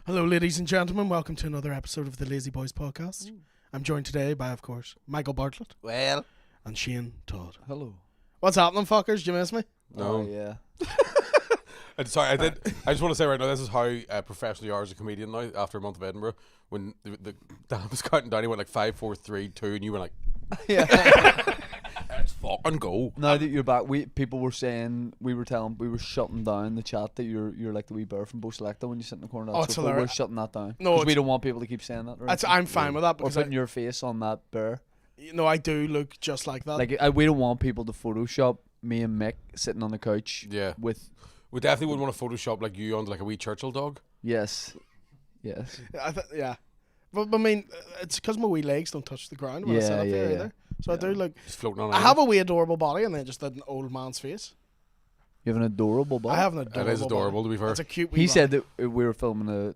Hello, ladies and gentlemen. Welcome to another episode of the LAZYBOYZ podcast. I'm joined today by, of course, Micky Bartlett. Well. And Shane Todd. Hello. What's happening, fuckers? Did you miss me? No. Oh, yeah. Sorry, I did. I just want to say right now, this is how professional you are as a comedian now after a month of Edinburgh. When the Dan was counting down, he went like 5, 4, 3, 2, and you were like, Yeah. let's fucking go. Now that you're back, people were saying, we were shutting down the chat that you're like the wee bear from Bo Selecta when you sit in the corner. Oh, it's We're hilarious. shutting that down. No, Because we don't want people to keep saying that. Right? I'm fine with that Or because putting your face on that bear. I do look just like that. Like we don't want people to Photoshop me and Mick sitting on the couch. Yeah. With We definitely wouldn't want to Photoshop like you onto like a wee Churchill dog. yes. Yeah. But I mean, it's because my wee legs don't touch the ground when I sit up here either. So I do look. Just floating on. I have a wee adorable body and then just an old man's face. You have an adorable body. I have an adorable. It is adorable body. to be fair. It's a cute. He wee said that we were filming a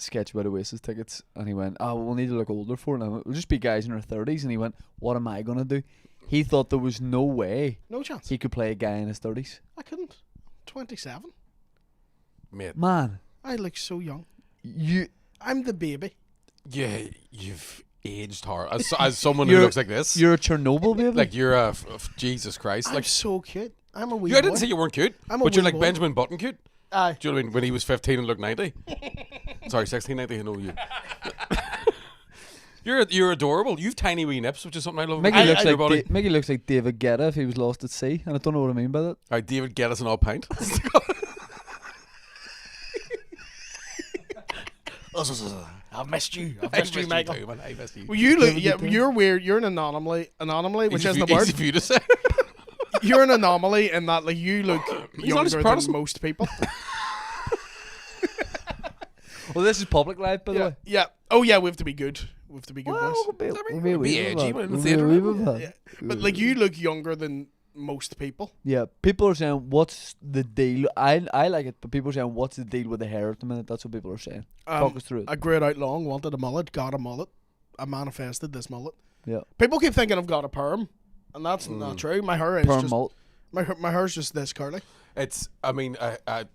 sketch about Oasis tickets, and he went, "Oh, we'll need to look older for it. And I went, we'll just be guys in our 30s." And he went, "What am I gonna do?" He thought there was no way no chance. he could play a guy in his 30s. I couldn't. 27. Mate. Man, I look so young. you I'm the baby. Yeah, you've aged hard. As someone who looks like this. you're a Chernobyl baby. Like you're a Jesus Christ. I'm Like so cute. I'm a wee I didn't boy. say you weren't cute, I'm a but you're wee like boy. Benjamin Button cute. Aye. Do you know what I mean? When he was 15 and looked 90. Sorry, 1690. I know you. You're adorable. You've tiny wee nips, which is something I love. Mickey about looks your like body. Mickey looks like David Guetta if he was lost at sea, and I don't know what I mean by that. Alright, David, get us an all pint. I've missed you. I've I missed you, Michael. too, man. I missed you. Well, you look. David Yeah, Guetta. you're weird. You're an anomaly. Anomaly, which isn't a Easy word. for you to say. You're an anomaly in that, like, you look not younger as than Protestant. most people. Well, this is public life, by the Yeah. way. Yeah. Oh yeah, we have to be good. We have to be good boys. we'll be edgy when in the theatre. Yeah. But like, you look younger than most people. Yeah, people are saying, "What's the deal?" I like it, but people are saying, "What's the deal with the hair at the minute?" That's what people are saying. Talk us through it. I grew it out long, wanted a mullet, got a mullet. I manifested this mullet. Yeah, People keep thinking I've got a perm, and that's not true. My hair is perm just mult. my hair's just this curly. It's. I mean, I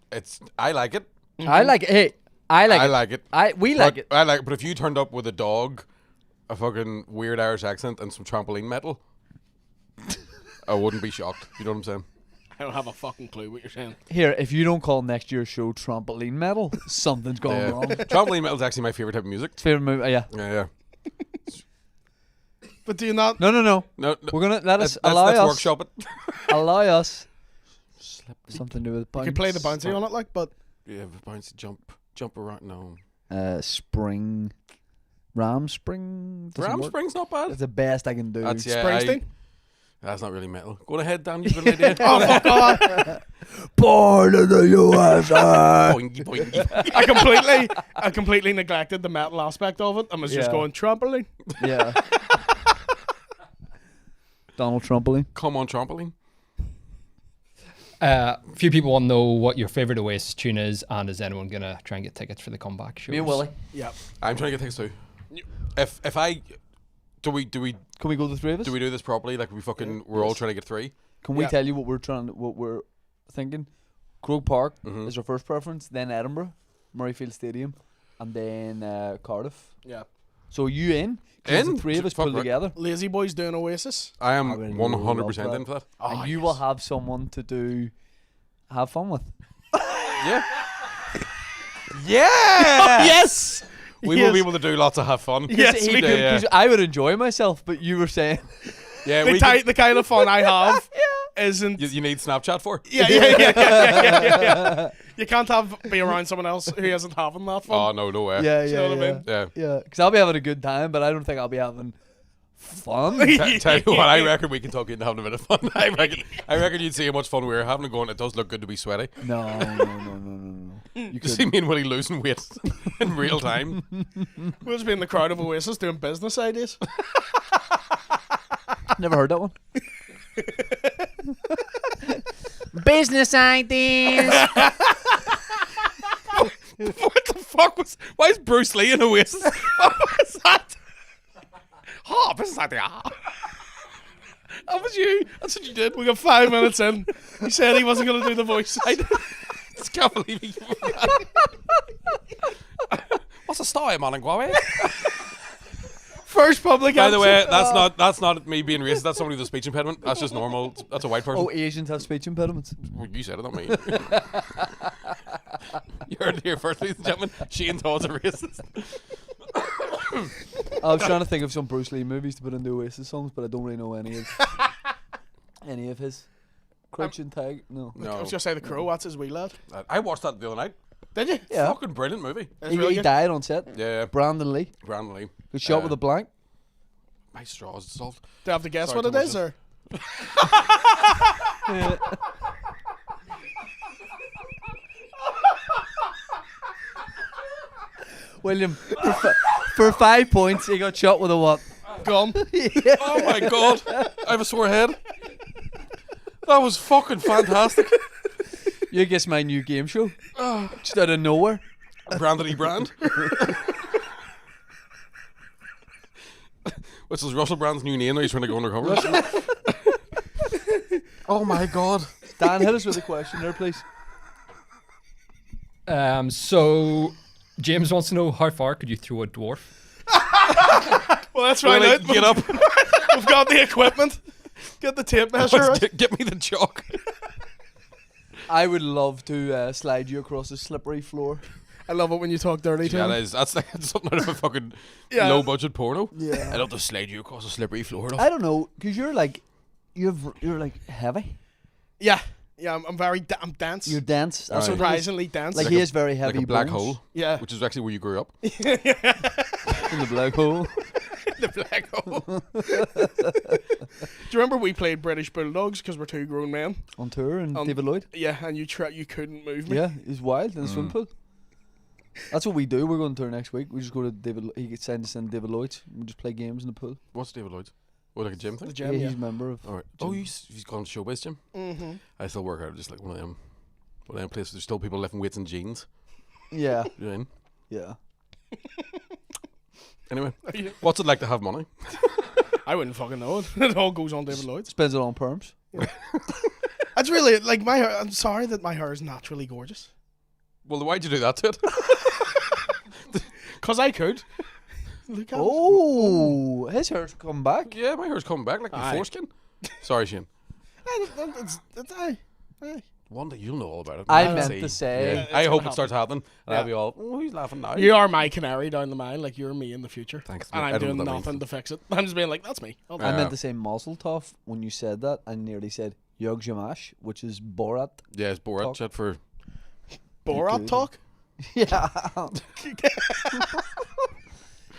like it. I like it. Hey, I like I it. like it. We like it. I like it. But if you turned up with a dog, a fucking weird Irish accent, and some trampoline metal, I wouldn't be shocked. You know what I'm saying? I don't have a fucking clue what you're saying. Here, if you don't call next year's show trampoline metal, something's going Yeah. wrong. Trampoline metal is actually my favorite type of music. Favorite movie? Yeah. Yeah. But do you not? No. No, We're gonna let us let's allow us workshop it. allow us something to do with You could play the bouncy on it, like, but Yeah, bouncy jump around. No, spring, ram spring. doesn't Ram work. Spring's not bad. That's the best I can do. That's yeah. Springsteen. That's not really metal. Go ahead, Dan. You've got an idea. Oh fuck off! Born in the USA. Boingy, boingy. I completely neglected the metal aspect of it. I was just Yeah. going trampoline. Yeah. Donald Trumpoline. Come on, trampoline. A few people want to know what your favourite Oasis tune is, and is anyone going to try and get tickets for the comeback shows? Me and Willie. Yeah. I'm trying to get things too. If I do we Can we go the three of us? do this properly? Like we're all trying to get 3. Can we Yeah. tell you what we're thinking? Croke Park Mhm. is our first preference, then Edinburgh, Murrayfield Stadium, and then Cardiff. Yeah. So are you in? 'Cause In? the three of us Fuck pull right. together. LAZYBOYZ doing Oasis. I am I really 100% love in for that. And you will have someone to have fun with. Yeah. Yeah. Yes. We will be able to do lots of have fun. Yes, we can. Yeah. 'Cause I would enjoy myself, but you were saying Yeah, The kind of fun I have isn't. you need Snapchat for. Yeah. You can't be around someone else who isn't having that fun. Oh no way. yeah, you know what I mean? Yeah. yeah. Because I'll be having a good time, but I don't think I'll be having fun. Tell you what, I reckon we can talk into having a bit of fun. I reckon you'd see how much fun we're having and going, it does look good to be sweaty. No. You You could. see me and Willie losing weight in real time. We'll just be in the crowd of Oasis doing business ideas. Never heard that one. Business ideas. What the fuck was? Why is Bruce Lee in Oasis? What was that? Oh, business idea. That was you. That's what you did. We got 5 minutes in. He said he wasn't going to do the voice. I just can't believe he. style, man, and Guawe. First public By the answer. way, that's not me being racist. That's somebody with a speech impediment. That's just normal. That's a white person. Oh, Asians have speech impediments. Well, you said it, not me. You heard it here first, ladies and gentlemen. Shane Todd's a racist. I was trying to think of some Bruce Lee movies to put into Oasis songs, but I don't really know any of his. Crouch and Tag, no. I was just say The Crow. That's his wee lad. I watched that the other night. Did you? Yeah. Fucking brilliant movie. It's really He good. died on set. Yeah, Brandon Lee. Brandon Lee. Was shot with a blank. My straws dissolved. Do I have to guess Sorry what to it watch is, this. or? William, for 5 points, he got shot with a what? Gum. Oh my god, I have a sore head. That was fucking fantastic. You guess my new game show. Just out of nowhere. Brandon E. Brand. Which is Russell Brand's new name. Now he's trying to go undercover. Oh my god. Dan, hit us with a question there, please. So James wants to know how far could you throw a dwarf? Well, that's right. Really, get up. We've got the equipment. Get the tape measure. Right. Get me the chalk. I would love to slide you across a slippery floor. I love it when you talk dirty to Yeah, me. that's like something out of a fucking Yeah. low budget porno. Yeah. I love to slide you across a slippery floor. I don't know, because you're like heavy. Yeah, I'm very. I'm dense. You're dense. Aye. That's what it is. surprisingly dense. Like Like he a- is very heavy. Like a black bones. hole. Yeah. Which is actually where you grew up. In the black hole. The black hole. Do you remember we played British Bulldogs because we're two grown men? On tour and On- David Lloyd. Yeah, and you couldn't move me. Yeah, he's wild in the swim pool. That's what we do. We're going to tour next week. We just go to David. He gets sent us in David Lloyd's. We just play games in the pool. What's David Lloyd's? Oh, like a gym The thing? gym. yeah, Yeah. he's a member of. All right. Oh, he's gone showbiz gym. Mm-hmm. I still work out just like one of them places. There's still people lifting weights in jeans. Yeah, You know what I mean? yeah. Anyway, what's it like to have money? I wouldn't fucking know it. It all goes on David Lloyd's. Spends it on perms. That's really like my hair. I'm sorry that my hair is naturally gorgeous. Well, why'd you do that to it? Cause I could. Look at it. Oh, his hair's come back. Yeah, my hair's coming back like my Aye. foreskin. Sorry, Shane. It's aye. One day you'll know all about it. I We'll meant see. to say- Yeah. It's I gonna hope it happen. starts happening, and I'll Yeah. be all, oh, he's laughing now. You are my canary down the mine, like you're me in the future. Thanks. And I I'm don't know doing what that means. nothing to fix it. I'm just being like, that's me. I'll do I it. meant to say Mazel Tov when you said that. I nearly said Yug Jamash, which is Borat. Yeah, it's Borat Talk. shit for. Borat Good. talk. Yeah.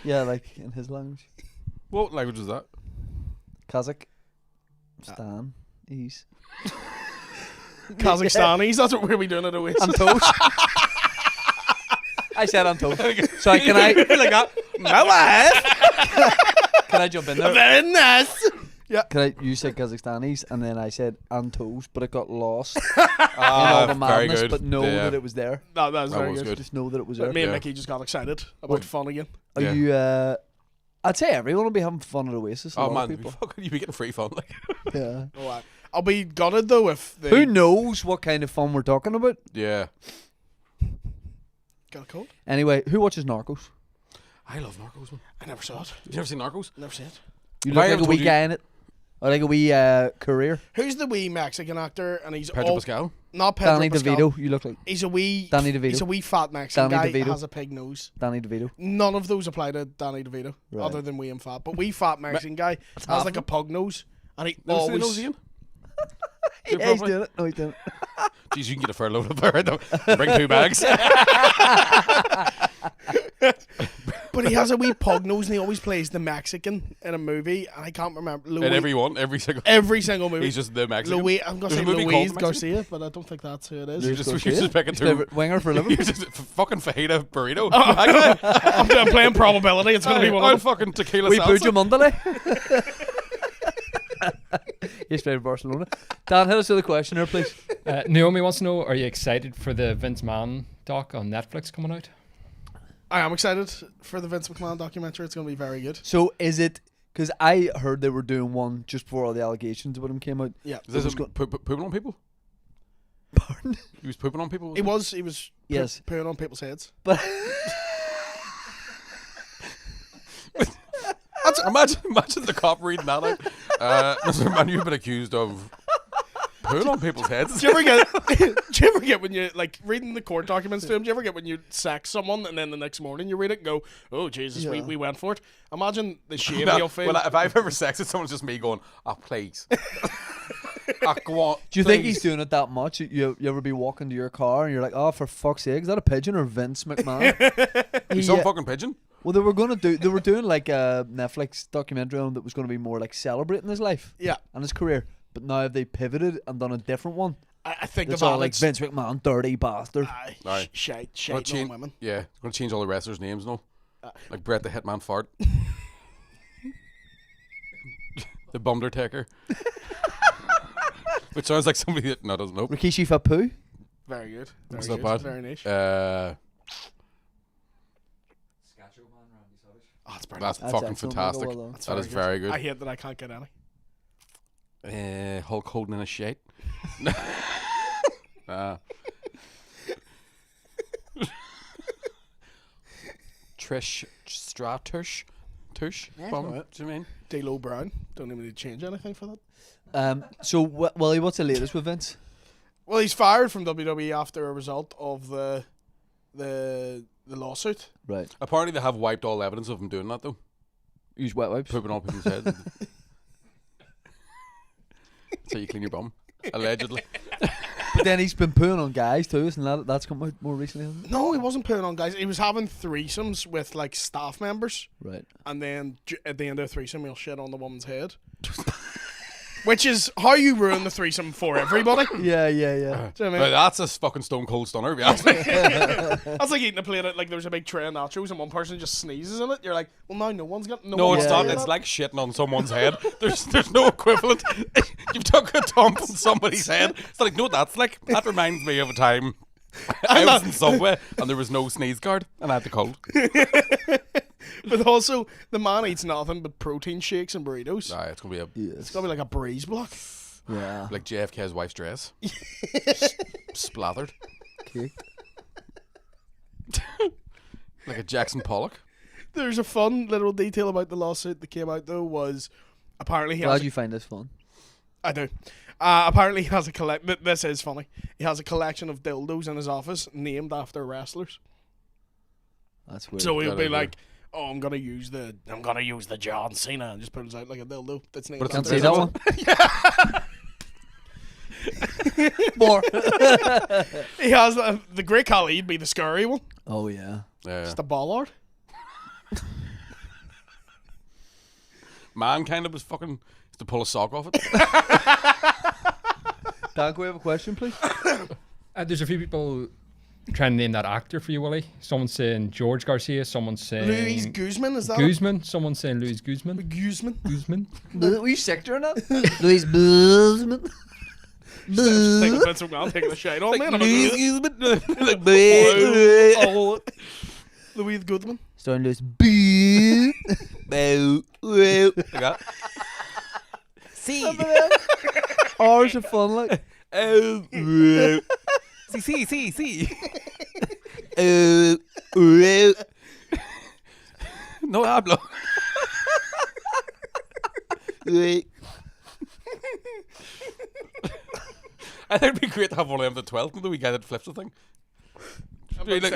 Yeah, like in his language. What language is that? Kazakh. Stan. Ease. Kazakhstanis. That's what we'll be doing at Oasis. Antosh. I said Antosh. Sorry, can I like that. My wife. can I jump in there? Very nice. You said Kazakhstanis and then I said Antosh, but it got lost in all the very madness. good. But know Yeah. that it was there. No, that was That very was good. good. Just know that it was But there. me and Yeah. Mickey just got excited about What? fun again. Are Yeah. you? I'd say everyone will be having fun at Oasis. A Oh lot man, of people. fucking you be getting free fun. Like. Yeah. Oh, I'll be gutted though if they Who knows what kind of fun we're talking about? Yeah, got a cold. Anyway, who watches Narcos? I love Narcos, man. I never saw it. You never seen Narcos? Never seen it. You Have look I like ever a wee told you- guy in it, or like a wee career. Who's the wee Mexican actor? And he's Pedro all Pascal. not Pedro Danny Pascal. DeVito. You look like He's a wee Danny DeVito. He's a wee fat Mexican Danny guy. DeVito. Has a pig nose. Danny DeVito. None of those apply to Danny DeVito, Right. other than wee and fat. But wee fat Mexican guy has half like a pug nose, and he Never seen always. those, Ian? Yeah, he's doing it. No, he's doing it. Jeez, you can get a fair load of there. Bring 2 bags. But he has a wee pug nose, and he always plays the Mexican in a movie, and I can't remember. Louis, In every single. every single movie. He's just the Mexican. Louis, I'm gonna There's say a movie called Luis The Mexican. Garcia, but I don't think that's who it is. You just pick it His to. favourite winger for a living. You just fucking fajita burrito. I'm playing probability. It's gonna be one I'm of them. fucking tequila We salsa. Bujo Mondale. He's playing Barcelona. Dan, hit us with a question here, please. Naomi wants to know, are you excited for the Vince Mann doc on Netflix coming out? I am excited for the Vince McMahon documentary. It's gonna be very good. So is it? Because I heard they were doing one just before all the allegations about him came out. Yeah, Is this was him go- pooping on people? Pardon? He was pooping on people. he was Yes. pooing on people's heads. But Imagine the cop reading that out. Mr. Man, you've been accused of pooing on people's heads. Do you ever get when you like reading the court documents to him? Do you ever get when you sack someone and then the next morning you read it and go, "Oh Jesus, we went for it." Imagine the shame you'll feel. Well, if I've ever sexted someone, it's just me going, "Oh, please." Go on, Do you please. think he's doing it that much? You ever be walking to your car and you're like, oh, for fuck's sake, is that a pigeon or Vince McMahon? He's some fucking pigeon? Well, they were doing like a Netflix documentary on him that was going to be more like celebrating his life, Yeah, and his career. But now have they pivoted and done a different one? I think It's the all like Alex. Vince McMahon, dirty bastard. Aye. Shite Gonna on change- women. Yeah, it's going to change all the wrestlers' names now. Like Bret the Hitman Fart. The Bumdertaker. Which sounds like somebody that doesn't know. Rikishi Fapu. Very good. That's Very not good. bad. Very niche. Oh, That's brilliant. that's fucking excellent. fantastic. Well done. That's That is good. very good. I hate that I can't get any. Hulk Hogan in a shite. Trish Stratush. Tush? Bum, right. do you mean? D'Lo Brown. Don't even need to change anything for that. So, Willie, what's the latest with Vince? Well, he's fired from WWE after a result of the lawsuit. Right. Apparently they have wiped all evidence of him doing that though. Use wet wipes. Pooping on people's heads. That's how you clean your bum. Allegedly. But then he's been pooing on guys too, isn't that's come out more recently, hasn't it? No, he wasn't putting on guys. He was having threesomes with like staff members, Right. and then at the end of the threesome, he'll shit on the woman's head. Which is how you ruin the threesome for everybody. Yeah. Do you know what I mean? But that's a fucking stone cold stunner, to be honest. That's like eating a plate of, like, there's a big tray of nachos and one person just sneezes in it. You're like, well, now no one's got No, it's one's not. doing It's that. like shitting on someone's head. There's no equivalent. You've took a dump on somebody's head. It's like, no, that's like, that reminds me of a time I was in Subway and there was no sneeze guard and I had the cold. But also, the man eats nothing but protein shakes and burritos. Nah, it's going to be It's gonna be like a breeze block. Yeah. like JFK's wife's dress. Splattered. Caked. Like a Jackson Pollock. There's a fun little detail about the lawsuit that came out though, was apparently he Glad has you find this fun. I do. Apparently he has a this is funny. He has a collection of dildos in his office named after wrestlers. That's weird. So he'll Good be idea. like, "Oh, I'm gonna use the John Cena," and just pulls out like a dildo that's named But Can't after say his that one. More. He has the Great Khali'd be the scary one. Oh yeah. Yeah. It's the bollard. Man kind of was fucking to pull a sock off it. Dan, can we have a question, please? There's a few people trying to name that actor for you, Willie. Someone's saying George Garcia. Someone's saying Luis Guzman, is that Guzman. Someone's saying Luis Guzman. it? Guzman. Guzman. Were you sick during that? Louis Guzman. Just taking Vince McMahon taking a shite on me. and I'm like, Oh, Luis Guzman. Starting Louis B. See. Hours of fun, like. See. No hablo. I think it'd be great to have one of them the 12th and the wee guy that flips the thing. Be like,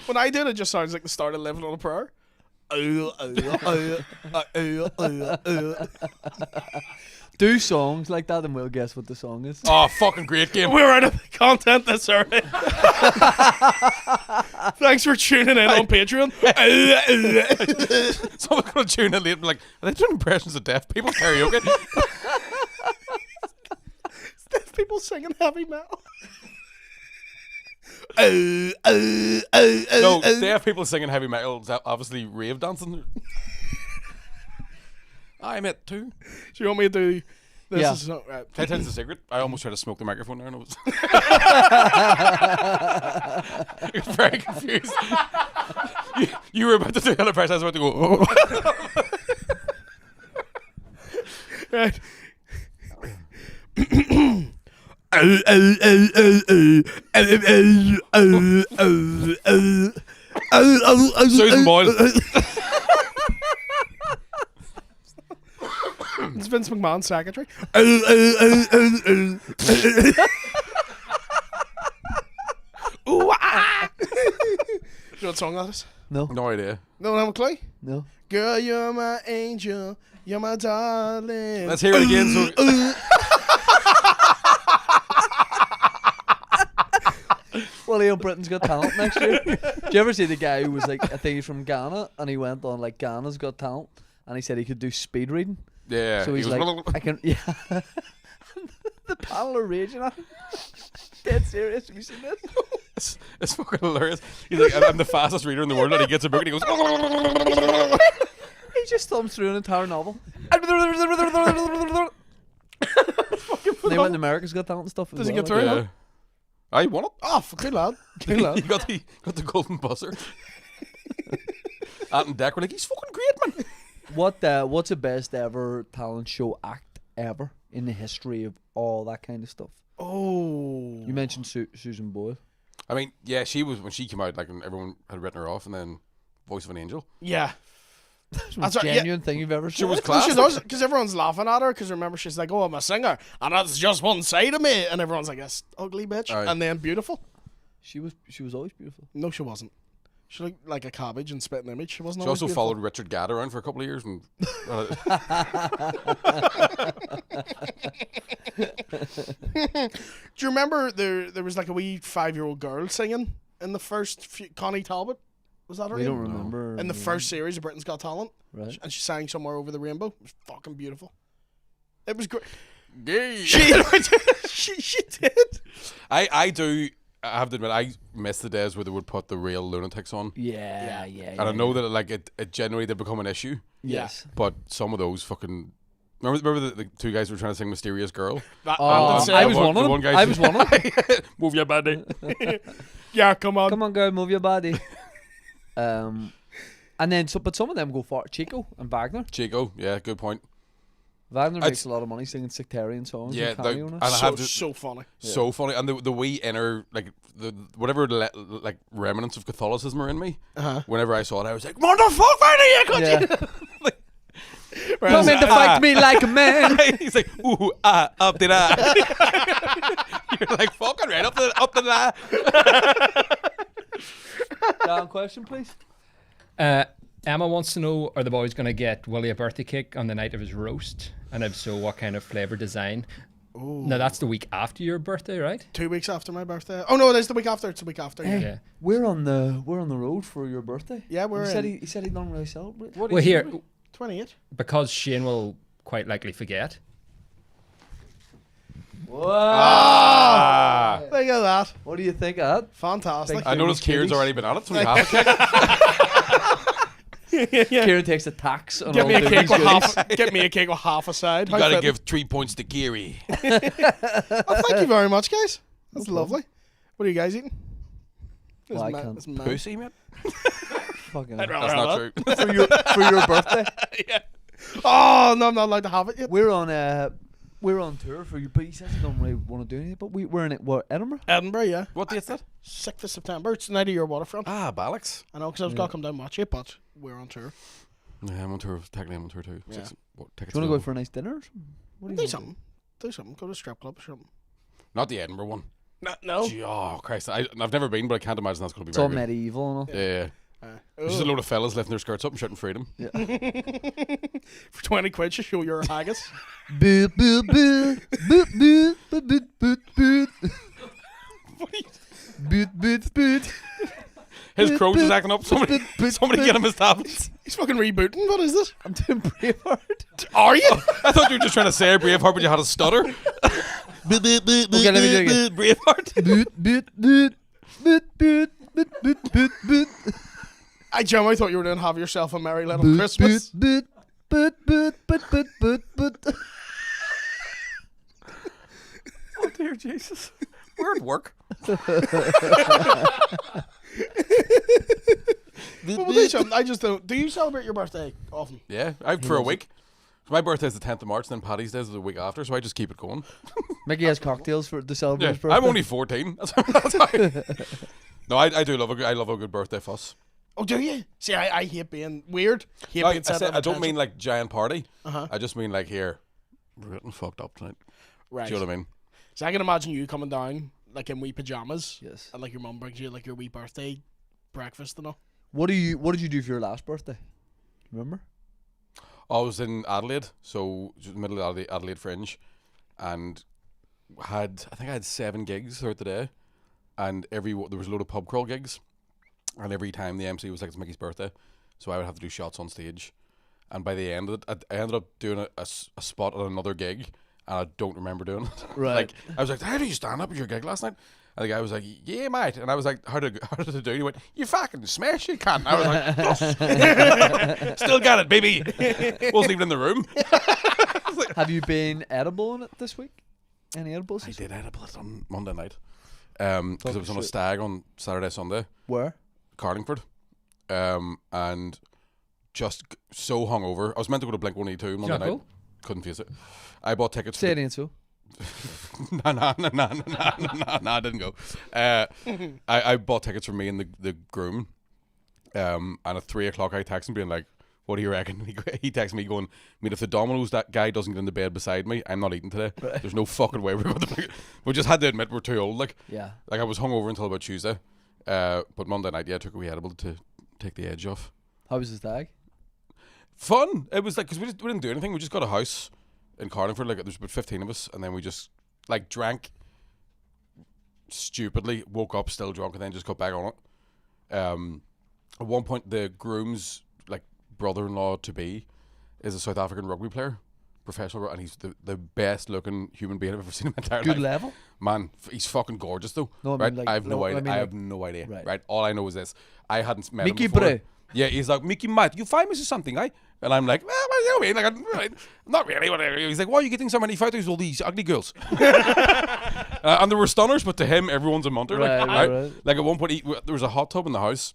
When I did it, just sounds like the start of Living on a Prayer. Do songs like that and we'll guess what the song is. oh, fucking great game. We're out of content this early. Thanks for tuning in on Patreon. Someone's going to tune in late and be like, are they doing impressions of deaf people karaoke? Deaf people singing heavy metal. No, deaf people singing heavy metal is obviously rave dancing. I'm it too. So you want me to do this? Yeah. Is not right. Can I tell you the secret? I almost tried to smoke the microphone there and I was I was very confused. You were about to do another press, I was about to go, oh. Right. Susan Boyle. It's Vince McMahon's secretary. Ooh, ah. You know what song that is? No. No idea. No, have a clue? No. Girl, you're my angel. You're my darling. Let's hear it again. So, William Britain's Got Talent next year. Do you ever see the guy who was like, I think he's from Ghana, and he went on like Ghana's Got Talent, and he said he could do speed reading. yeah. So he's he like, was, I can, yeah. The panel are raging at him. Dead serious. Have you seen this? it's fucking hilarious. He's like, I'm the fastest reader in the world, and he gets a book and he goes. He just thumbs through an entire novel. They went to America's Got Talent and stuff. Does he get through? Yeah. I won it. Oh, good lad. Good He lad. got the golden buzzer. Ant and Deck were like, he's fucking great, man. What's the best ever talent show act ever in the history of all that kind of stuff? Oh. You mentioned Susan Boyle. I mean, yeah, she was when she came out, like, and everyone had written her off, and then Voice of an Angel. Yeah. That's the That's most right, genuine thing you've ever She seen. was Well, she class. does, because everyone's laughing at her, because remember, she's like, oh, I'm a singer, and that's just one side of me, and everyone's like, this ugly bitch, Aye. and then beautiful. She was always beautiful. No, she wasn't. She looked like a cabbage and spit an image. She wasn't She always also beautiful. followed Richard Gadd around for a couple of years, and Do you remember there was like a wee 5-year-old girl singing in the first Connie Talbot? Was that her We name? don't remember. In the first series of Britain's Got Talent. Right. And she sang Somewhere Over the Rainbow. It was fucking beautiful. It was great. gay. She did. I do. I have to admit, I miss the days where they would put the real lunatics on, Yeah. and I know that it generally did become an issue. Yes. But some of those fucking. Remember the two guys who were trying to sing "Mysterious Girl"? Oh, I was one of them. guy I was one of them. Move your body. Yeah, come on. Come on, girl, move your body. And then, but some of them go for Chico and Wagner. Chico, yeah, good point. Wagner makes It's- a lot of money singing sectarian songs. Yeah, and cameoing and it. I So, have to, so funny. so funny, and the wee inner like the whatever like remnants of Catholicism are in me. Uh-huh. Whenever I saw it, I was like, "Motherfucker, why do you Yeah. Whereas, Come in to fight me like a man. He's like, ooh, up the da. You're like, fucking right up the da. Dan, question, please. Emma wants to know, are the boys going to get Willie a birthday cake on the night of his roast? And if so, what kind of flavour design? Now, that's the week after your birthday, right? 2 weeks after my birthday. Oh no, it is the week after. It's the week after. Yeah. Yeah. We're on the road for your birthday. Yeah, we're He said in- he said he don't really celebrate. What Well, here, 28. because Shane will quite likely forget. Ah. Look at that. What do you think of that? Fantastic. I noticed Kieran's already been on it. It's only half a cake. Kieran takes a tax on Get all me a Dooney's cake with goodies. get me a cake with half a side. You How gotta fitting. give 3 points to Geary. Oh, thank you very much, guys. That's lovely. What are you guys eating? Well, I can't. Pussy, man. Fucking I'd rather That's have not that. true. for your birthday. Oh no, I'm not allowed to have it yet. We're on tour for you, but he says he don't really want to do anything. But we're in it. What, Edinburgh? Edinburgh, yeah. What date's that? 6th of September. It's the night of your waterfront. Ah, Ballocks. I know, because I was going to come down and watch it, but we're on tour. Yeah, I'm on tour. Technically, I'm on tour too. Yeah. Tickets Do you want to go available. for a nice dinner? Or something? What do you Do wanna something. Do something. Go to a strip club or something. Not the Edinburgh one. No. Gee, oh, Christ. I've never been, but I can't imagine that's going to be It's all very good. medieval and all. Yeah. There's just a load of fellas lifting their skirts up and shouting freedom. For 20 quid, you show your haggis. Boot, boot, boot, boot, boot, boot, boot, boot, boot. Boot, boot, boot. His crows is acting up. Somebody get him his tablets. He's fucking rebooting. What is this? I'm doing Braveheart. Are you? I thought you were just trying to say Braveheart, but you had a stutter. Boot, boot, boot, okay, let me do it again. Braveheart. Boot, boot, boot, boot, boot, boot, boot, boot, boot. I genuinely thought you were doing Have Yourself a Merry Little Boot, Christmas. boot, boot, boot, boot, boot, boot, boot. Oh, dear Jesus. We're at work. Well, we'll do something. I just don't. Do you celebrate your birthday often? Yeah, I've for a week. So my birthday's the 10th of March, then Paddy's Day is the week after, so I just keep it going. Mickey has cocktails to celebrate Yeah, his birthday. I'm only 14. That's how no, I do love I love a good birthday fuss. Oh, do you? See, I hate being weird. Hate No, being centre of I don't attention. mean like giant party. Uh-huh. I just mean like here, we're getting fucked up tonight. Right. Do you know what I mean? So I can imagine you coming down like in wee pajamas. Yes. And like your mum brings you like your wee birthday breakfast and all. What did you do for your last birthday? Remember? I was in Adelaide, so just middle of Adelaide Fringe, and I think I had 7 gigs throughout the day, and there was a load of pub crawl gigs, and every time the MC was like, it's Micky's birthday, so I would have to do shots on stage, and by the end of it, I ended up doing a spot at another gig, and I don't remember doing it. Right. Like, I was like, how did you stand up at your gig last night? And the guy was like, yeah, mate. And I was like, how did it do? He went, you fucking smash it, cunt. I was like, yes. Still got it, baby. Wasn't even in the room. Have you been edible in it this week? Any edibles? I did edible it on Monday night. Because it was on a stag on Saturday, Sunday. Where? Carlingford. And just so hungover. I was meant to go to Blink 182 Monday not night. go? Couldn't face it. I bought tickets. Say it ain't so. No, I didn't go. I bought tickets for me and the groom. And at 3 o'clock, I texted him being like, "What do you reckon?" He texted me going, "I mean, if the Domino's that guy doesn't get in the bed beside me, I'm not eating today. There's no fucking way we're going to." We just had to admit we're too old. Like I was hungover until about Tuesday, but Monday night, I took a wee edible to take the edge off. How was the stag? Fun. It was like because we didn't do anything. We just got a house in Carlingford. Like there's about 15 of us, and then we just like drank stupidly, woke up still drunk, and then just got back on it. At one point, the groom's like brother-in-law to be is a South African rugby player, professional, and he's the best looking human being I've ever seen in my entire life. Good level? Man, he's fucking gorgeous though. No, I mean, right? like, I have no no, I idea. mean, I like- have no idea. Right. Right. All I know is this: I hadn't met Micky him before. Bartlett. Yeah, he's like, "Mickey, mate, you famous or something, eh?" And I'm like, "Well, what do you mean? Like, I'm not really. Whatever." He's like, "Why are you getting so many photos of all these ugly girls?" And there were stunners, but to him, everyone's a munter. Right, right. Like at one point, there was a hot tub in the house,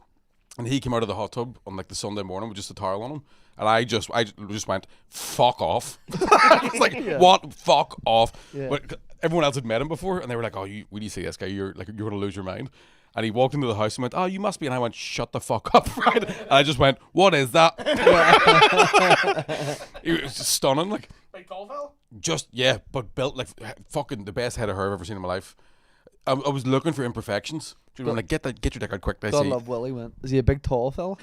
and he came out of the hot tub on like the Sunday morning with just a towel on him, and I just went, "Fuck off!" I was like, "What? Fuck off!" Yeah. But everyone else had met him before, and they were like, "Oh, when you see this guy, you're gonna lose your mind." And he walked into the house and went, "Oh, you must be." And I went, "Shut the fuck up!" Right? And I just went, "What is that?" It was just stunning, like. Big tall fella? Just but built like fucking the best head of hair I've ever seen in my life. I was looking for imperfections. Do you know, like get your dick out quick. I God see. love Willie went. Is he a big tall fella?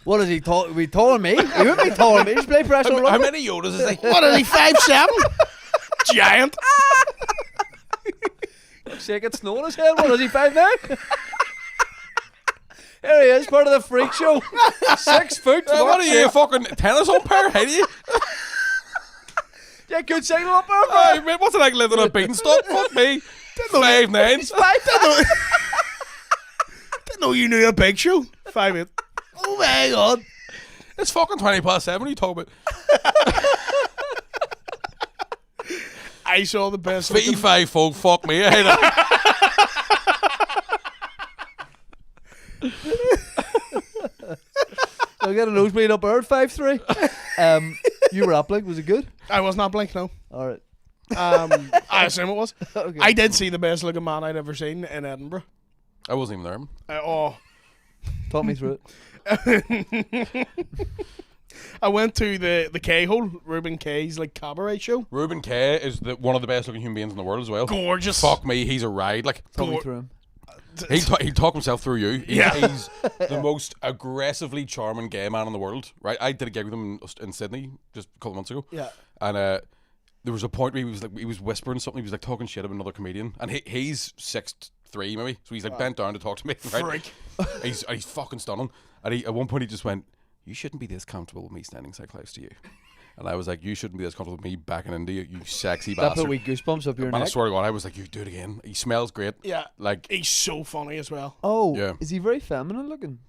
What is he tall? We taller than me? He would be taller than me. He's play professional How rugby. many Yodas is he? What is he, 5'7"? Giant. Shake it snow on his head. What is he, 5'9"? Here he is, part of the freak show. 6 foot. What are you, a fucking tennis umpire? How do you? Yeah, good signal up there, Hey, man. man, what's it like living on a beanstalk? Fuck me. 5'9". Didn't know you knew a big show. 5'8". Oh my god. It's fucking 7:20. What are you talking about? I saw the best. 55 folk. Fuck me. I hate it. I got a nosebleed up there at 5'3". You were up, like, was it good? I was not Blink, no. All right. I assume it was. Okay. I did see the best looking man I'd ever seen in Edinburgh. I wasn't even there. Talk me through it. I went to the K-hole, Ruben K's like cabaret show. Ruben K is one of the best looking human beings in the world as well. Gorgeous. Fuck me, he's a ride. Like Talk me through him. he'll talk himself through you. Yeah. He's the most aggressively charming gay man in the world. Right, I did a gig with him in Sydney just a couple of months ago. Yeah. And there was a point where he was whispering something. He was like talking shit about another comedian, and he's 6'3" maybe, so he's like bent down to talk to me. Right? Freak. He's fucking stunning. And at one point he just went, "You shouldn't be this comfortable with me standing so close to you." And I was like, "You shouldn't be this comfortable with me backing into you, you sexy That bastard." put wee goosebumps up your And I neck. swear to God, I was like, "You do it again." He smells great. Yeah. Like, He's so funny as well. Oh, Yeah. is he very feminine looking?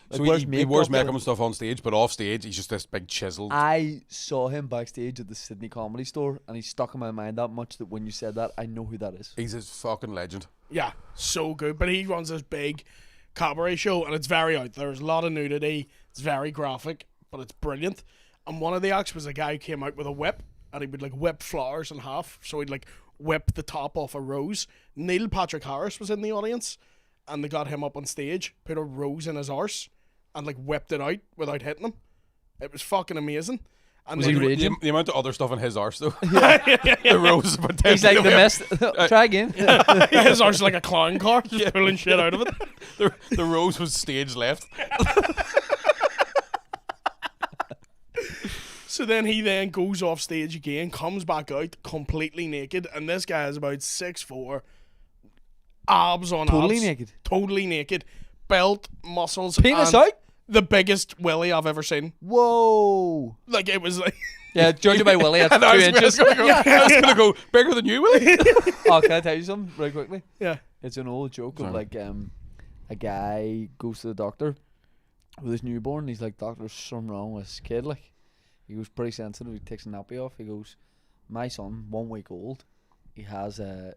Like, so wears he wears makeup and- and stuff on stage, but off stage, he's just this big chiseled. I saw him backstage at the Sydney Comedy Store, and he stuck in my mind that much that when you said that, I know who that is. He's a fucking legend. Yeah, so good. But he runs this big cabaret show, and it's very out there. There's a lot of nudity. It's very graphic, but it's brilliant. And one of the acts was a guy who came out with a whip, and he would like whip flowers in half. So he'd like whip the top off a rose. Neil Patrick Harris was in the audience, and they got him up on stage, put a rose in his arse, and like whipped it out without hitting him. It was fucking amazing. And Was then he raging? The amount of other stuff in his arse though. The rose is about 10 He's like the feet away. mess. Try again. his arse is like a clown car, just pulling shit out of it. The rose was stage left. So then he then goes off stage again, comes back out completely naked, and this guy is about 6'4", abs on Totally abs, naked. totally naked, belt, muscles, Penis and out. the biggest willy I've ever seen. Whoa. Like it was like, Yeah, judging by Willie, that's And 2 I was inches. gonna go bigger than you, Willie. Oh, can I tell you something very quickly? yeah. It's an old joke Sorry. of like a guy goes to the doctor with his newborn. He's like, doctor, there's something wrong with his kid. Like, he goes pretty sensitive. He takes a nappy off. He goes, my son, 1 week old, he has an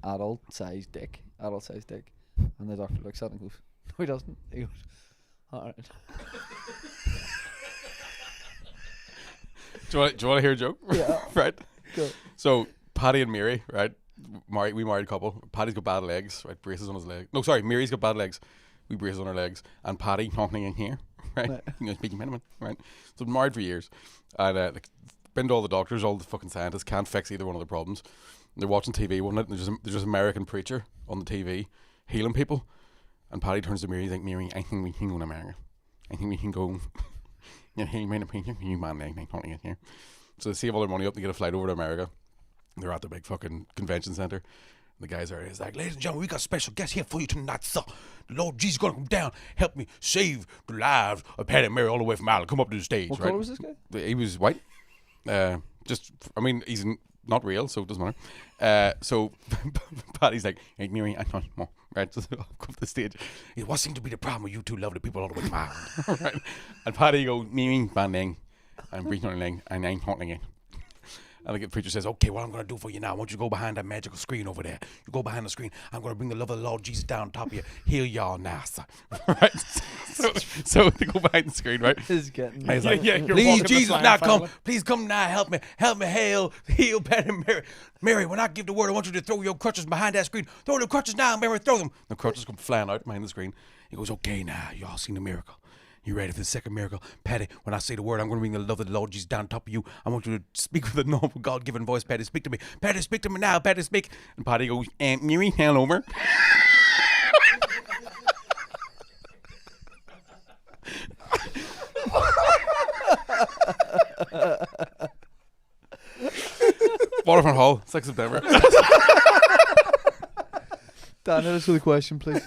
adult sized dick, and the doctor looks at him and goes, no, he doesn't. He goes, all right. Do you want to hear a joke? Yeah. Right. Go. So Paddy and Mary, right? We married couple. Paddy's got bad legs, right? Braces on his leg. No, sorry, Mary's got bad legs. We braces on her legs, and Paddy knocking in here, right? Right. You know, speaking minimum, right? So been married for years, and like been to all the doctors, all the fucking scientists can't fix either one of the problems. And they're watching TV one night, and there's just American preacher on the TV healing people, and Paddy turns to Mary, he's like, Mary, I think we can go to America. I think we can go. Yeah, hey, man, you man, knocking in here. So they save all their money up and get a flight over to America. They're at the big fucking convention center. The guys are he's like, ladies and gentlemen, we got a special guest here for you tonight, sir. The Lord Jesus is gonna come down, help me save the lives of Patty and Mary all the way from Ireland. Come up to the stage, What right? colour was this guy? He was white. He's not real, so it doesn't matter. So Patty's like, hey, Mary, I don't know. Right, so I'll come to the stage. What seems to be the problem with you two lovely people all the way from Ireland? Right? And Patty goes, Mary, banding. I'm breathing on the leg, and I'm talking again. And the preacher says, okay, what I'm going to do for you now, I want you to go behind that magical screen over there. You go behind the screen. I'm going to bring the love of the Lord Jesus down on top of you. Heal y'all now, sir. Right? So they go behind the screen, right? This is getting. And he's like, Yeah, you're please, walking the Jesus, flying now come. family. Please come now, help me, heal Patty and Mary. Mary, when I give the word, I want you to throw your crutches behind that screen. Throw the crutches down, Mary, throw them. The crutches come flying out behind the screen. He goes, okay, now, y'all seen the miracle. You ready for the second miracle? Patty, when I say the word, I'm going to bring the love of the Lord Jesus down top of you. I want you to speak with a normal God-given voice. Patty, speak to me. Patty, speak to me now. Patty, speak. And Patty goes, Mary, hand over. Waterfront Hall, 6th September. Dan, hit us with a question, please.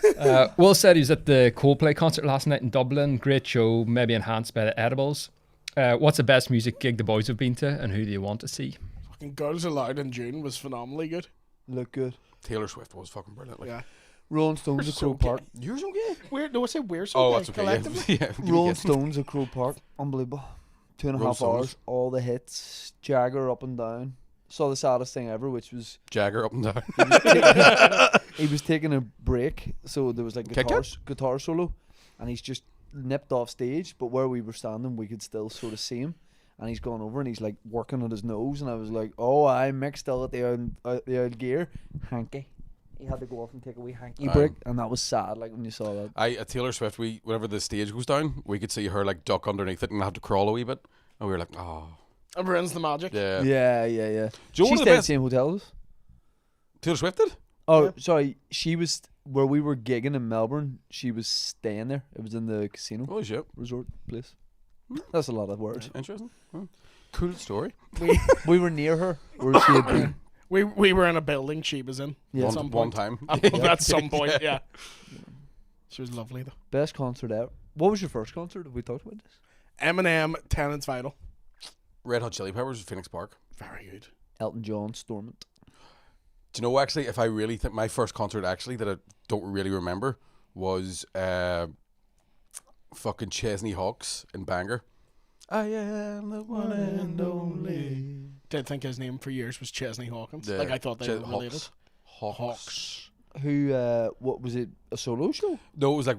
Will said he was at the Coldplay concert last night in Dublin. Great show, maybe enhanced by the edibles. What's the best music gig the boys have been to, and who do you want to see? Fucking Girls Aloud in June was phenomenally good. Look good. Taylor Swift was fucking brilliant. Like, Yeah. Rolling Stones at Crow Park. You're okay. No, I say we're so Oh, good that's okay. collectively. Yeah. Rolling Stones at Crow Park. Unbelievable. 2.5 Rolling Stones. hours. All the hits. Jagger up and down. Saw the saddest thing ever, which was Jagger up and down. he was taking a break, so there was like Kit guitar solo, and he's just nipped off stage. But where we were standing, we could still sort of see him, and he's gone over and he's like working at his nose, and I was like, "Oh, I'm Mick still at the old gear, hanky." He had to go off and take a wee hanky break, and that was sad. Like when you saw that. At Taylor Swift, whenever the stage goes down, we could see her like duck underneath it and have to crawl a wee bit, and we were like, oh, It ruins the magic. yeah. Yeah. Do you know She one of stayed the at the best? same hotel as us. Taylor Swift did? Oh, Yeah. sorry. She was where we were gigging in Melbourne. She was staying there. It was in the casino Holy shit. resort place. That's a lot of words. Interesting. Oh. Cool story. We were near her where she had been. We were in a building she was in Yeah. at some One point. time. At some point, yeah. She was lovely though. Best concert ever. What was your first concert? Have we talked about this? Eminem, Tenants Vital. Red Hot Chili Peppers, Phoenix Park. Very good. Elton John, Stormont. Do you know, actually, if I really think my first concert, actually, that I don't really remember was fucking Chesney Hawkes in Bangor. I am the one and only. Did think his name for years was Chesney Hawkins. Yeah, Like I thought they were related. Hawks. Who? What was it? A solo show? No, it was like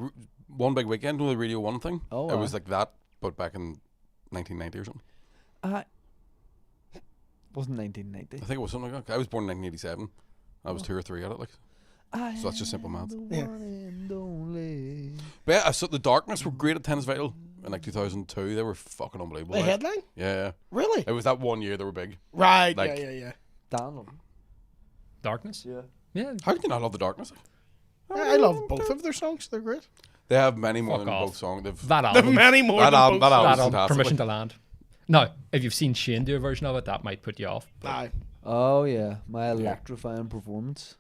One Big Weekend, the Radio 1 thing. Oh, It was like that, but back in 1990 or something. Wasn't 1990. I think it was something like that. I was born in 1987. I was 2 or 3 at it. Like, So that's just simple maths. Yeah. But yeah, so The Darkness were great at Tennis Vital in like 2002. They were fucking unbelievable. The like. headline? Yeah. Really? It was that one year they were big. Right. Like- yeah. Dan. Darkness. Yeah. Yeah. How can you not love The Darkness? I love both of their songs. They're great. They have many more Fuck than off. both songs. They've That They've album. many more That than album- both that songs. album- That album, fantastic. Permission to Land. No, if you've seen Shane do a version of it, that might put you off. Aye. Oh yeah, my electrifying performance.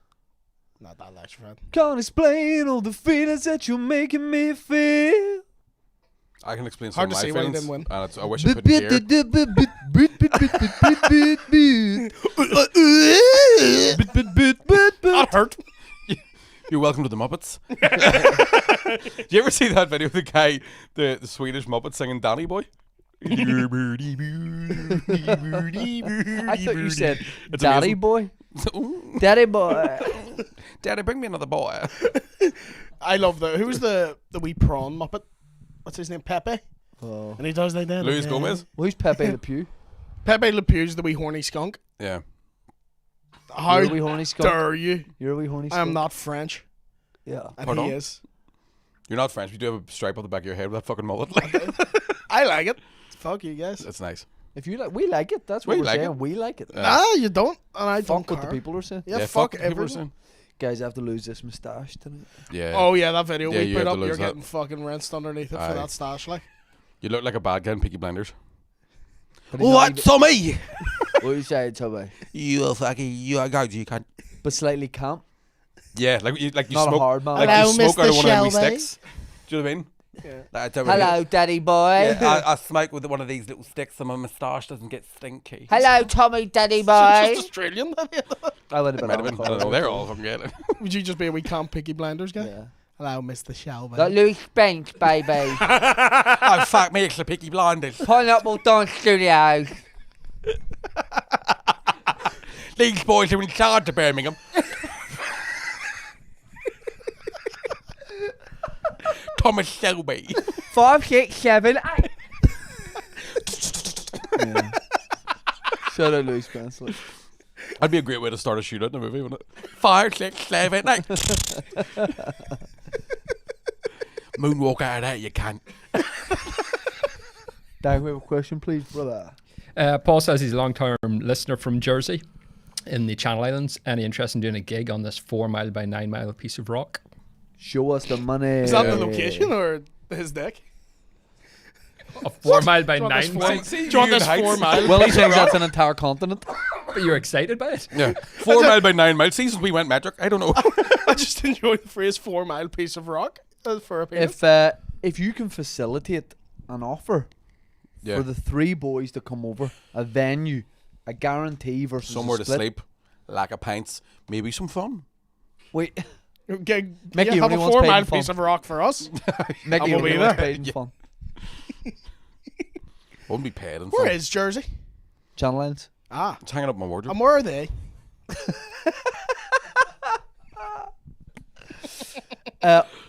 Not that electrified. Can't explain all the feelings that you're making me feel. I can explain Hard some to of see my why you feelings. didn't win. And I wish I could hear. That hurt. You're welcome to the Muppets. Do you ever see that video of the guy, the Swedish Muppet singing Danny Boy? I thought you said It's Daddy amazing. boy. Ooh, Daddy boy. Daddy, bring me another boy. I love who's the wee prawn muppet? What's his name? Pepe. Oh. And he does like that. Luis Gomez? Who's Pepe Le Pew? Pepe Le Pew's the wee horny skunk. Yeah. How You're a wee horny skunk. dare you? You're a wee horny skunk. I'm not French. Yeah. And Pardon? he is. You're not French, but you do have a stripe on the back of your head with that fucking mullet. Like, I like it. Fuck you guys. that's nice. If you like, we like it. That's what We we're like saying. it. We like it. Nah, you don't. And I don't Fuck what the care. people are saying. Yeah, fuck what people are everyone. saying. Guys, I have to lose this moustache tonight. Yeah. Oh yeah, that video Yeah, we you put have up, to you're lose that. getting fucking rinsed underneath it Aye. for that stash, like. You look like a bad guy in Peaky Blinders. But he's not even- Tommy? What are you saying, Tommy? You fucking, you can't. But slightly camp. Yeah, like you Not smoke, a hard man. like Hello, you smoke out of Mr. one of them wee Shelby. sticks. Do you know what I mean? Yeah. Like, I don't really- Hello, Daddy boy. Yeah, I smoke with one of these little sticks so my moustache doesn't get stinky. Hello, Tommy, Daddy Just boy. Australian. I went a bit Might have been. I don't know. They're all fucking good. Would you just be a wee camp Picky Blinders guy? Yeah. Hello, Mr. Shelby. Got Louis Spence, baby. Oh fuck me, it's the Peaky Blinders. Pineapple Dance Studios. These boys are in charge of Birmingham. Thomas Shelby. 5, 6, 7, 8. Yeah. Shout out Louis Spence. Like. That'd be a great way to start a shootout in a movie, wouldn't it? 5, 6, 7, 8. Moonwalk out of that, you can't. Dan, we have a question, please, brother. Paul says he's a long-term listener from Jersey in the Channel Islands. Any interest in doing a gig on this 4 mile by 9 mile piece of rock? Show us the money. Is that the location or his dick? A 4 mile by Do you want 9 this four- mile? Do you want this 4 mile? Well, he thinks that's an entire continent. But you're excited by it? Yeah. 4 mile by 9 miles. Seasons we went metric. I don't know. I just enjoy the phrase 4 mile piece of rock for a penis. If you can facilitate an offer Yeah. for the 3 boys to come over, a venue, a guarantee versus Somewhere a to split. sleep, lack of pints, maybe some fun. Wait, Okay, Mickey have only a wants 4 paid mile in fun. piece of rock for us. Mickey will only be wants there. paid in fun. Wouldn't be paid in Where fun. is Jersey? Channel Lines. Ah, It's hanging up my wardrobe. and where are they?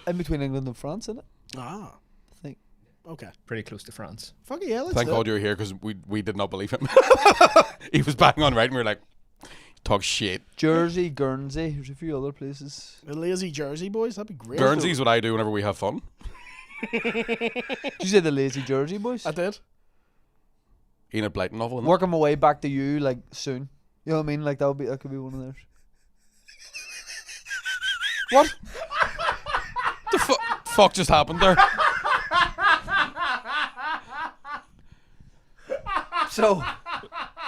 In between England and France, isn't it? Ah, I think. okay. Pretty close to France. Fuck yeah, let's Thank do God it. you were here because we did not believe him. He was bang on right and we were like, talk shit. Jersey, Guernsey. There's a few other places. The lazy Jersey boys, that'd be great. Guernsey's what I do whenever we have fun. Did you say the Lazy Jersey boys? I did. Enid Blyton novel. Isn't it? Working my way back to you like soon. You know what I mean? Like that could be one of theirs. What? The fuck just happened there? So,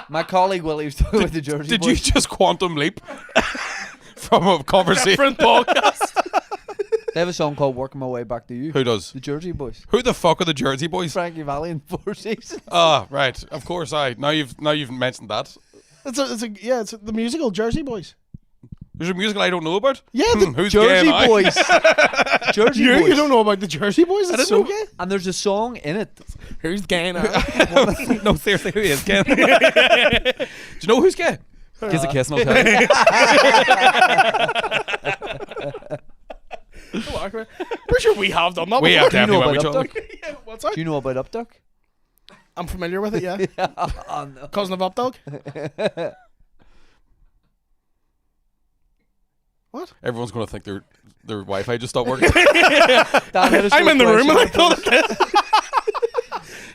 my colleague Willie was talking about the Jersey Did you boys. just quantum leap from a conversation? Different podcast. They have a song called "Working My Way Back to You." Who does? The Jersey Boys. Who the fuck are the Jersey Boys? Frankie Valli in 4 Seasons. Ah, right. Of course, now you've mentioned that. It's the musical Jersey Boys. There's a musical I don't know about. Yeah, the Who's Jersey gay am I? Boys. Jersey Boys. You don't know about the Jersey Boys? It's so gay. And there's a song in it. Who's gay now? No, seriously, who is gay? Do you know who's gay? Gives a kiss and I'll tell you. Pretty sure we have done that. We before. have definitely know met each about other. Updog? Yeah, what's that? Do you know about Updog? I'm familiar with it. Yeah, Oh, no. cousin of Updog. What? Everyone's going to think their Wi-Fi just stopped working. I'm in the room and I thought it.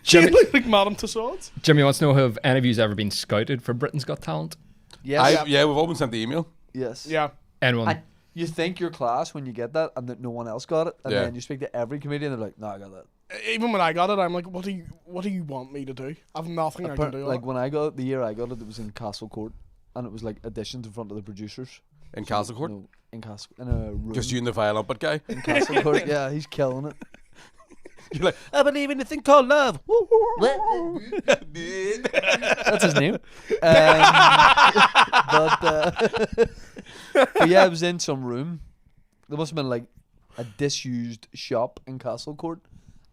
She looked like Madame Tussauds. Jimmy wants to know, have any of you ever been scouted for Britain's Got Talent? Yes. Yeah, we've all been sent the email. Yes. Yeah. Anyone? And you think you're class when you get that, and that no one else got it, and Yeah. then you speak to every comedian, they're like, "No, I got that." Even when I got it, I'm like, what do you want me to do? I've nothing I can do. Like when I got it, the year I got it, it was in Castle Court, and it was like auditions in front of the producers. In Castle Court? No, in a room. Just you and the violin guy? in Castle Court. Yeah, he's killing it. You're like, I believe in a thing called love. That's his name. But yeah, I was in some room. There must have been like a disused shop in Castle Court,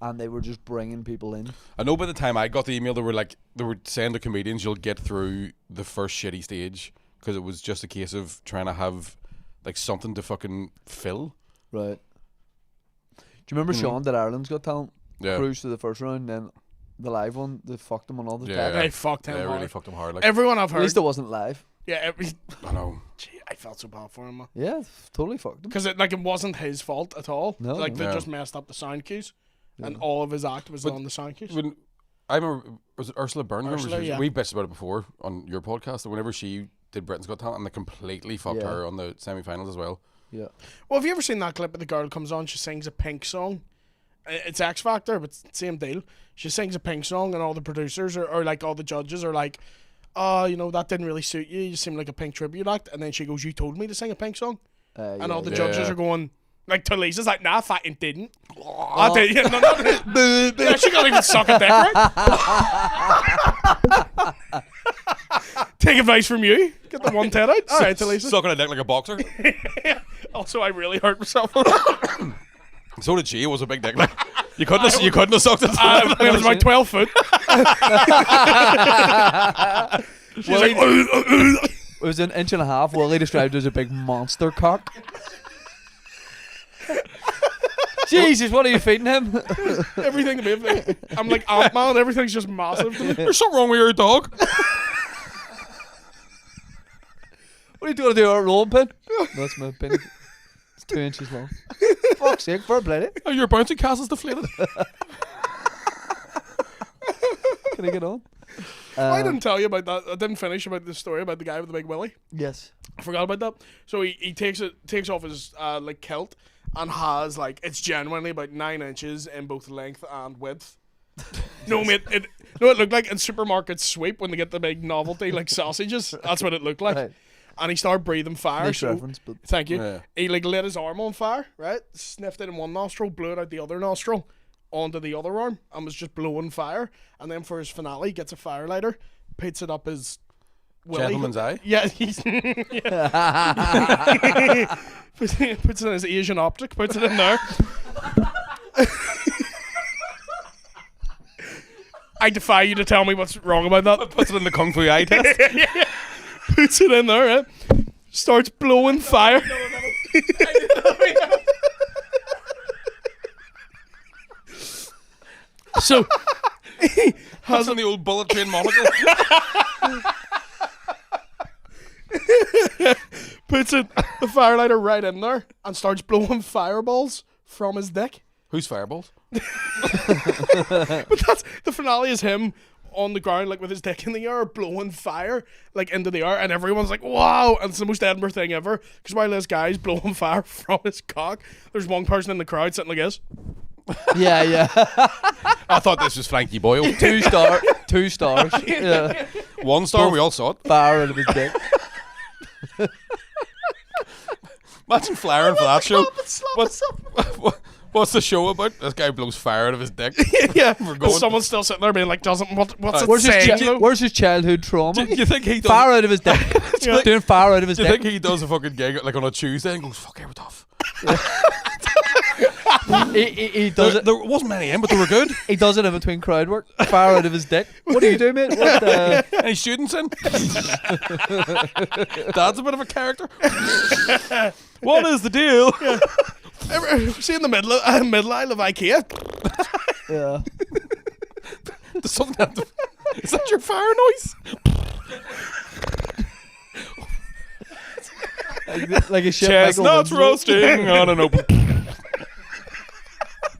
and they were just bringing people in. I know by the time I got the email, they were saying to comedians, you'll get through the first shitty stage, because it was just a case of trying to have like something to fucking fill. Right. Do you remember Sean did Ireland's Got Talent? Yeah. Cruised to the first round, then the live one, they fucked him on all the Yeah. time. They fucked him Yeah, hard. really fucked him hard. Like, Everyone I've At least heard. it wasn't live. Yeah, I know. gee, I felt so bad for him, man. Yeah, totally fucked him. Because it wasn't his fault at all. No. Like they No. just messed up the sound cues, and all of his act was But on the sound cues. When I remember, was it Ursula Byrne? Ursula, yeah. We bitched about it before on your podcast. That whenever she did Britain's Got Talent, and they completely fucked Yeah. her on the semi-finals as well. Yeah. Well, have you ever seen that clip of the girl comes on? She sings a Pink song. It's X Factor, but same deal. She sings a Pink song, and all the producers or like all the judges are like, "Oh, that didn't really suit you. You seem like a Pink tribute act." And then she goes, "You told me to sing a Pink song," and all the judges are going. Like, Talisa's like, "Nah, fucking didn't." I did. Yeah, no, yeah, she can't even suck a dick, right? Take advice from you. Get the 110 out. All right, Talisa. Sucking a dick like a boxer. Also, I really hurt myself. So did she. It was a big dick. Like, you couldn't have sucked it. It was about 12 foot. She's like, It was an inch and a half. Willie described it as a big monster cock. Jesus, what are you feeding him? everything to me. I'm like Ant-Man. Everything's just massive to me. There's something wrong with your dog. What are you doing to do a rolling pin? That's my pin. It's 2 inches long. Fuck's sake, fair play. Oh, your bouncy castle's deflated. Can I get on? I didn't tell you about that. I didn't finish about the story about the guy with the big willy. Yes. I forgot about that. So he takes off his like kilt and has like it's genuinely about 9 inches in both length and width. No mate, it looked like in supermarket sweep when they get the big novelty like sausages. That's what it looked like. Right. And he started breathing fire. Nice So reference, but thank you. Yeah. He like lit his arm on fire, right? Sniffed it in one nostril, blew it out the other nostril, onto the other arm, and was just blowing fire. And then for his finale, gets a fire lighter, puts it up his willy. Gentleman's eye. Yeah, he's puts it in his Asian optic, puts it in there. I defy you to tell me what's wrong about that. Puts it in the Kung Fu eye test. Puts it in there, right? Starts blowing fire. So he Puts in the old bullet train monocle. puts the firelighter right in there and starts blowing fireballs from his dick. Who's fireballs? But that's the finale is him on the ground like with his dick in the air blowing fire like into the air, and everyone's like wow, and it's the most Edinburgh thing ever because while this guy's blowing fire from his cock, there's one person in the crowd sitting like this. yeah. I thought this was Frankie Boyle. 2 stars. 2 stars. Yeah. 1 star, we all saw it. Fire out of his dick. Imagine flaring for that show. What's the show about? This guy blows fire out of his dick. Yeah, going- but someone's still sitting there being like, what's it Where's saying? though? where's his childhood trauma? Do you think he does? Fire out of his dick. Doing fire out of his Do you dick. think he does a fucking gig like on a Tuesday and goes, "Fuck, we're tough." He does it. There wasn't many in, but they were good. He does it in between crowd work. Fire out of his dick. What do you do, mate? What the? Any students in? Dad's a bit of a character. What is the deal? Ever seen the middle aisle of IKEA? Yeah. Does something have to, is that your fire noise? like a ship. Chestnuts roasting on an open.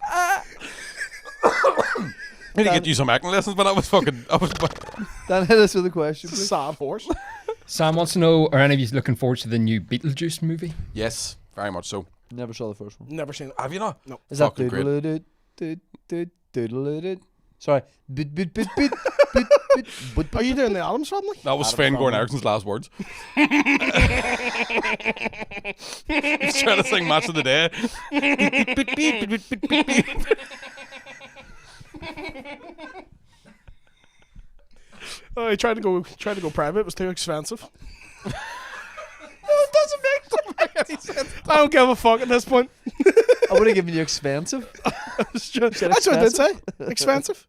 I need to get you some acting lessons, but I was. Dan, hit us with a question, please. Sad horse. Sam wants to know: are any of you looking forward to the new Beetlejuice movie? Yes, very much so. Never saw the first one. Never seen it. Have you not? No. Is that Fucking great. doodle-doodle-doodle-doodle-doodle? Sorry. Are you doing the Adams Family? That was Sven Goran Eriksson's last words. He's trying to sing Match of the Day. I tried to go private. It was too expensive. It doesn't make any sense. I don't give a fuck at this point. I would have given you expensive. That's what I did say. Expensive.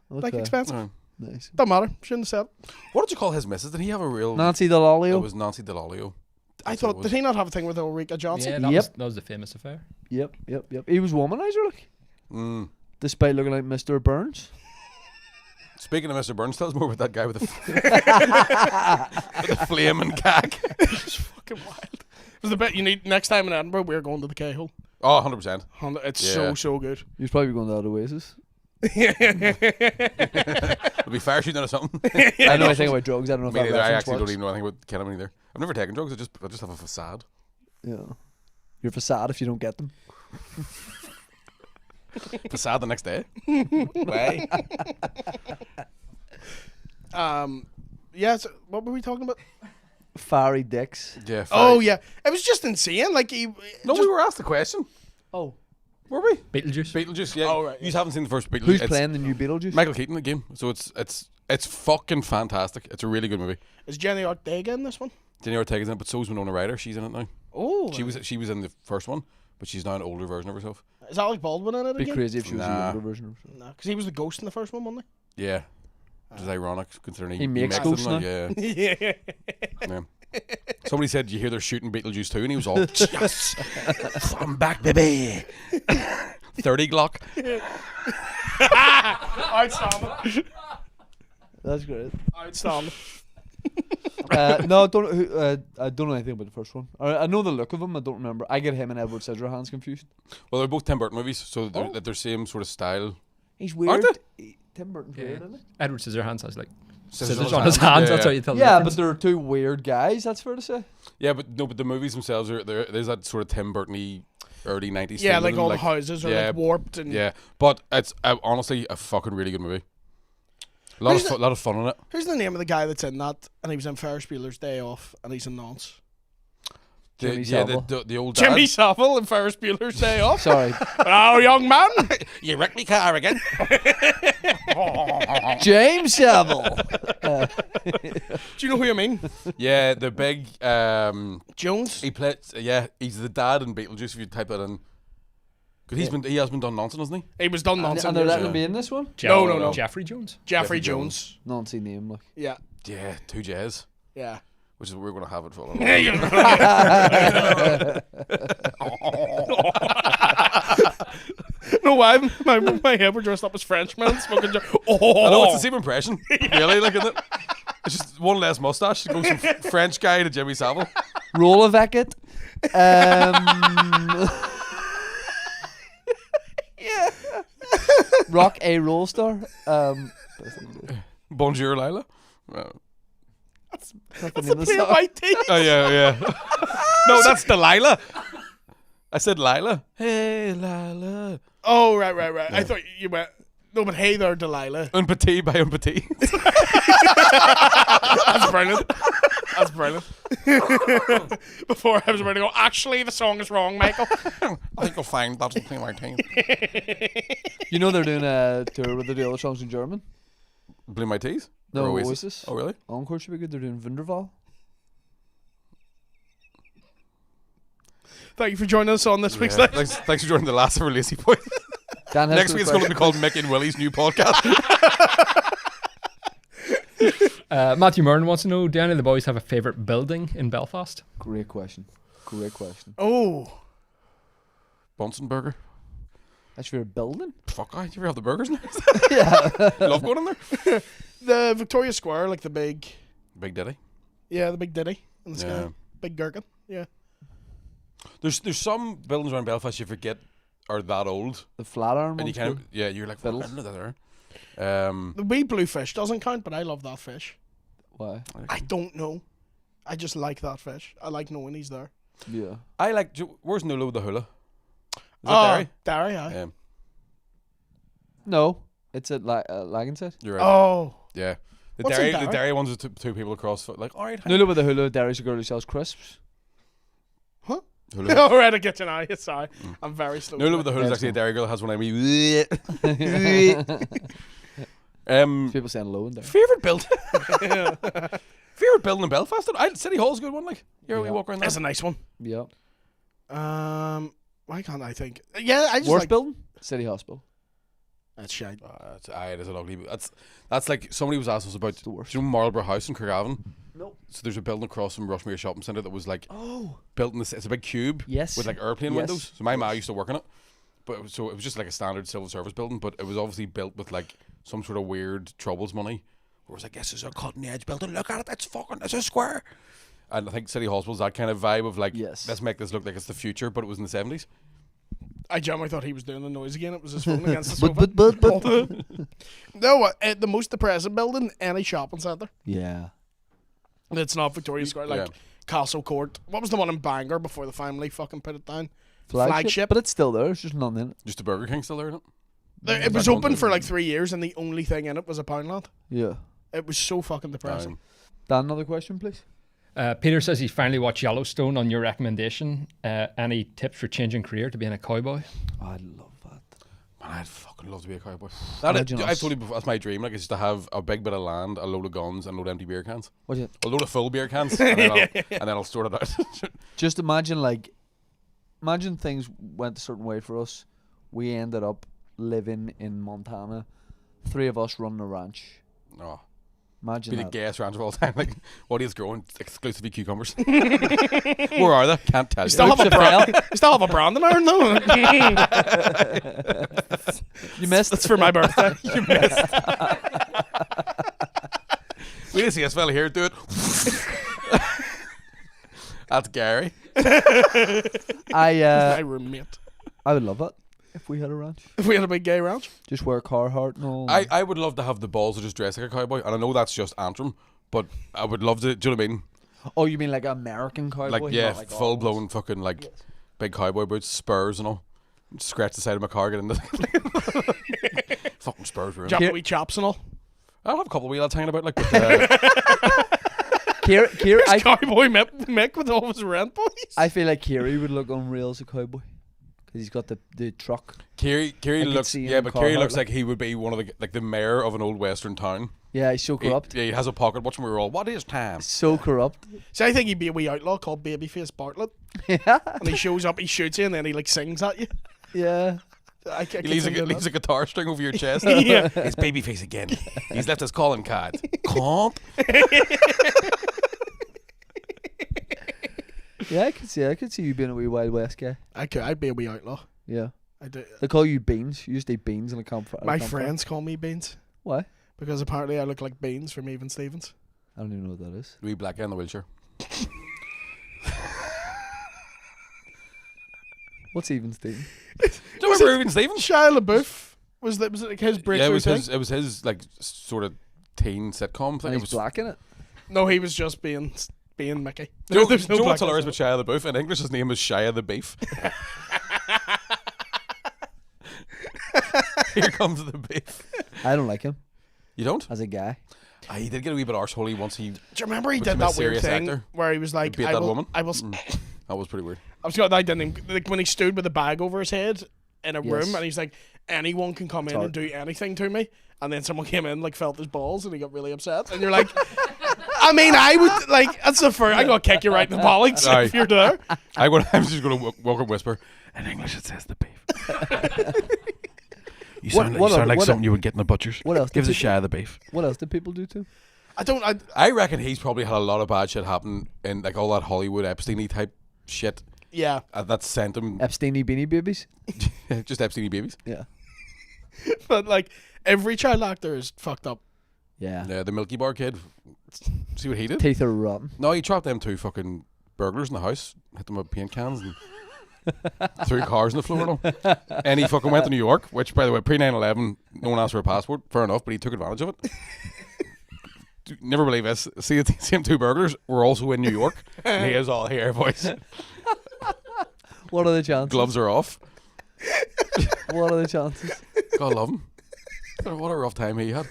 Like Okay. expensive. Oh. Nice. Don't matter. Shouldn't have said it. What did you call his missus? Did he have a real... Nancy It Delolio. was Nancy Delolio. I thought, did he not have a thing with Ulrika Johnson? Yeah, that, Yep. that was the famous affair. Yep. He was womanizer, like. Mm. Despite looking like Mr. Burns. Speaking of Mr. Burns, tell us more about that guy with the, with the flaming cack. It's fucking wild. It was the bit you need next time in Edinburgh. We're going to the K-hole. Oh, 100%. It's Yeah. so good. He was probably going to that Oasis. It'll be parachuting or something. I know anything about drugs. I don't know if Me that neither. I reference actually don't works. even know anything about ketamine either. I've never taken drugs. I just have a facade. Yeah. You're facade if you don't get them. Facade the next day. Why? Yeah. So what were we talking about? Fiery dicks. Yeah. Oh very- yeah, it was just insane. Like he. No, we were asked the question. Oh. Were we? Beetlejuice. Beetlejuice. Yeah. Oh, right, You haven't seen the first Beetlejuice. Who's It's playing the new Beetlejuice? Michael Keaton, the game. So it's fucking fantastic. It's a really good movie. Is Jenny Ortega in this one? Jenny Ortega's in it, but so is Winona Ryder. She's in it now. Oh. She was in the first one, but she's now an older version of herself. Is Alec Baldwin in it Be again? crazy if she was a Nah. younger version of herself. No, because he was the ghost in the first one, wasn't Yeah. Which is ironic considering He makes them ghosts now. Yeah. he? Yeah. Yeah. Somebody said, you hear they're shooting Beetlejuice 2, and he was all, yes, I'm back, baby. 30 Glock. Outstanding. That's great. Outstanding. No, I don't know anything about the first one. I know the look of him. I don't remember. I get him and Edward Scissorhands confused. Well, they're both Tim Burton movies, so they're, Oh. they're same sort of style. He's Aren't weird. Tim Burton's Yeah. weird, isn't he? Edward Scissorhands has like Scissors scissors on his hands. That's how you tell. the Yeah, difference. but they're two weird guys. That's fair to say. Yeah, but the movies themselves there's that sort of Tim Burton-y early 90s Yeah, feel like to them, all the houses are yeah, like warped and. Yeah, but it's honestly a fucking really good movie. A lot of fun in it. Who's the name of the guy that's in that? And he was in Ferris Bueller's Day Off, and he's in Nonce. Jimmy Savile. The old dad. Jimmy Savile in Ferris Bueller's Day Off. Sorry, Oh, young man. You wrecked me car again. James Savile. Do you know who I mean? Yeah, the big Jones. he plays. Yeah, he's the dad in Beetlejuice. If you type that in, because he has been done nonsense, hasn't he? He was done and nonsense. they're years letting ago. him be in this one. No. Jeffrey Jones. Jeffrey Jeffrey Jones. Nancy name, like. Yeah. Yeah, 2 J's, Yeah. which is what we're gonna have it for. No, why? My hair were dressed up as Frenchmen smoking. Oh, I know it's the same impression. Really, like isn't it? It's just one less mustache. It goes from French guy to Jimmy Savile. Roll of Eckett. Yeah. Rock a roll star. Bonjour, Lila. Nothing in the Clear song. white teeth. Oh yeah. No, that's Delilah. I said Lila. Hey, Lila. Oh, right. I thought you went. No, but hey there, Delilah. Un petit by un petit. That's brilliant. That's brilliant. Before I was ready to go, actually, the song is wrong, Michael. I think you'll find that's the thing my team. You know they're doing a tour where they do all the songs in German. Blew my teeth. No, Or Oasis. Oh really? Encore should be good. They're doing Wunderwall. Thank you for joining us on this week's Yeah. list. Thanks for joining the last of our Lazy Boys. Dan has Next the week it's going to be question. called Mick and Willie's new podcast. Matthew Murren wants to know: do any of the boys have a favourite building in Belfast? Great question. Oh, Bunsen burger. That's your building. Fuck, you ever have the burgers in there? Yeah. You love going in there. the Victoria Square, like the big, Big Diddy. yeah, the big ditty in the sky, Yeah. big gherkin. Yeah, There's some buildings around Belfast you forget are that old, The Flatiron and you one's kind good. of you're like, Fiddles. I didn't know that there. The wee blue fish doesn't count, but I love that fish. Why? I don't know. I just like that fish. I like knowing he's there. Yeah. I like. Where's Nulo the Hula? Is that Oh, Derry? Derry, aye. Yeah, No, it's at Laganset. you're right. Oh, Yeah, the What's in Derry, Derry? the Derry ones are two people across. Like, all right, Nula with the hula. Derry's a girl who sells crisps. Hula. all right, I get you now. Sorry, I'm very slow. Nula with the Hula is Yeah, actually a it's Derry girl that has one of me. People saying low in there. Favorite building. Favorite building in Belfast? City Hall's a good one. Like, we Yeah. walk around That's there. a nice one. Yeah. Why can't I think? Yeah, I just Worst like building? City Hospital. that's shite. It is an ugly. That's like somebody was asking us about. the worst. Do you know Marlborough House in Craigavon? Nope. So there's a building across from Rushmere Shopping Centre that was like Oh. built in this. It's a big cube Yes. with like airplane Yes. windows. So my ma used to work in it, but it was just like a standard civil service building. But it was obviously built with like some sort of weird troubles money. Where it was like, this is a cutting edge building. Look at it. It's a square. And I think City Hospital's that kind of vibe of like, Yes. let's make this look like it's the future, but it was in the 70s. I genuinely thought he was doing the noise again. It was his phone against the sofa. But. No, the most depressing building, any shopping centre. Yeah. It's not Victoria Square, like Yeah. Castle Court. What was the one in Bangor before the family fucking put it down? Flagship. But it's still there. It's just none in it. Just the Burger King still there, isn't it? It was that open one? for like 3 years, and the only thing in it was a Poundland. Yeah. It was so fucking depressing. Dan, another question, please. Peter says he finally watched Yellowstone on your recommendation. Any tips for changing career to being a cowboy? Oh, I love that. Man, I'd fucking love to be a cowboy. Imagine I us. told you before, that's my dream. Like, it's just to have a big bit of land, a load of guns, and a load of empty beer cans. What's it? A load of full beer cans, and then I'll sort it out. Just imagine things went a certain way for us. We ended up living in Montana. 3 of us running a ranch. Oh, Imagine be the that. gayest ranch of all time. Like, what is growing? Exclusively cucumbers. Where are they? Can't tell you. Still have a brand. You still have a branding iron though. You missed. That's for my birthday. You missed. We didn't see this fella here do it. That's Gary. My roommate. I would love it if we had a ranch. If we had a big gay ranch. Just wear Carhartt and all. I would love to have the balls to just dress like a cowboy, and I know that's just Antrim, but I would love to. Do you know what I mean? Oh, you mean like American cowboy? Like, yeah, Not like full ours. blown fucking like big cowboy boots, spurs and all. Scratch the side of my car, get in the fucking spurs. Room. Jump wee chops and all. I'll have a couple of wee lads hanging about, like. But, Kieran, Cowboy Mick with all his rent boys. I feel like Kiri would look unreal as a cowboy because he's got the truck. Kiri could looks, see him yeah, in but Kiri Carhartt, looks like- like he would be one of the mayor of an old western town. Yeah, he's so corrupt. He has a pocket watch, and we were all, what is time? So corrupt. See, I think he'd be a wee outlaw called Babyface Bartlett. Yeah. And he shows up, he shoots you, and then he like sings at you. Yeah. I He leaves a guitar string over your chest. Yeah. It's Babyface again. He's left his calling card. Comp. Yeah, I could see you being a wee Wild West guy. I'd be a wee outlaw. Yeah. I do. They call you Beans. You used to eat beans in a campfire. My friends call me Beans Why? because apparently I look like Beans from Even Stevens. I don't even know what that is. Wee black guy in the wheelchair. What's even Steve? Do you remember Even Stevens? Shia LaBeouf was it like his Yeah, breakthrough thing? it was his like sort of teen sitcom thing. And It he's was black in it. No, he was just being Mickey. Do you know, There's do you know what's black hilarious with Shia LaBeouf? In English, his name is Shia the Beef. Here comes the beef. I don't like him You don't? as a guy. He did get a wee bit arseholy once he Do you remember he Became did a that weird serious thing actor. where he was like, beat I that will, woman. I will. That was pretty weird. I was going. I didn't even, like when he stood with a bag over his head in a Yes. room, and he's like, anyone can come in Todd. and do anything to me. And then someone came in, like felt his balls, and he got really upset. And you're like, I mean, I would like. That's the first. I'm gonna kick you right in the bollocks Aye. if you're there. I'm just going to walk and whisper. In English, it says the beef. You sound like something you would get in the butcher's. What else? Give us a did people- Shia the Beef. What else did people do to him? I don't. I reckon he's probably had a lot of bad shit happen in like all that Hollywood Epstein-y type shit Yeah, that sent him Epstein-y beanie babies? just Epstein-y babies. Yeah. but like every child actor is fucked up. Yeah. Yeah, the Milky Bar kid. See what he did? Teeth are rotten. No, he trapped them 2 fucking burglars in the house, hit them with paint cans, and Threw cars on the floor. And he fucking went to New York, which, by the way, pre 9/11, no one asked for a passport. Fair enough, but he took advantage of it. Never believe this. See, the same two burglars were also in New York. And he is all here, boys. What are the chances? Gloves are off. What are the chances? God love him. What a rough time he had.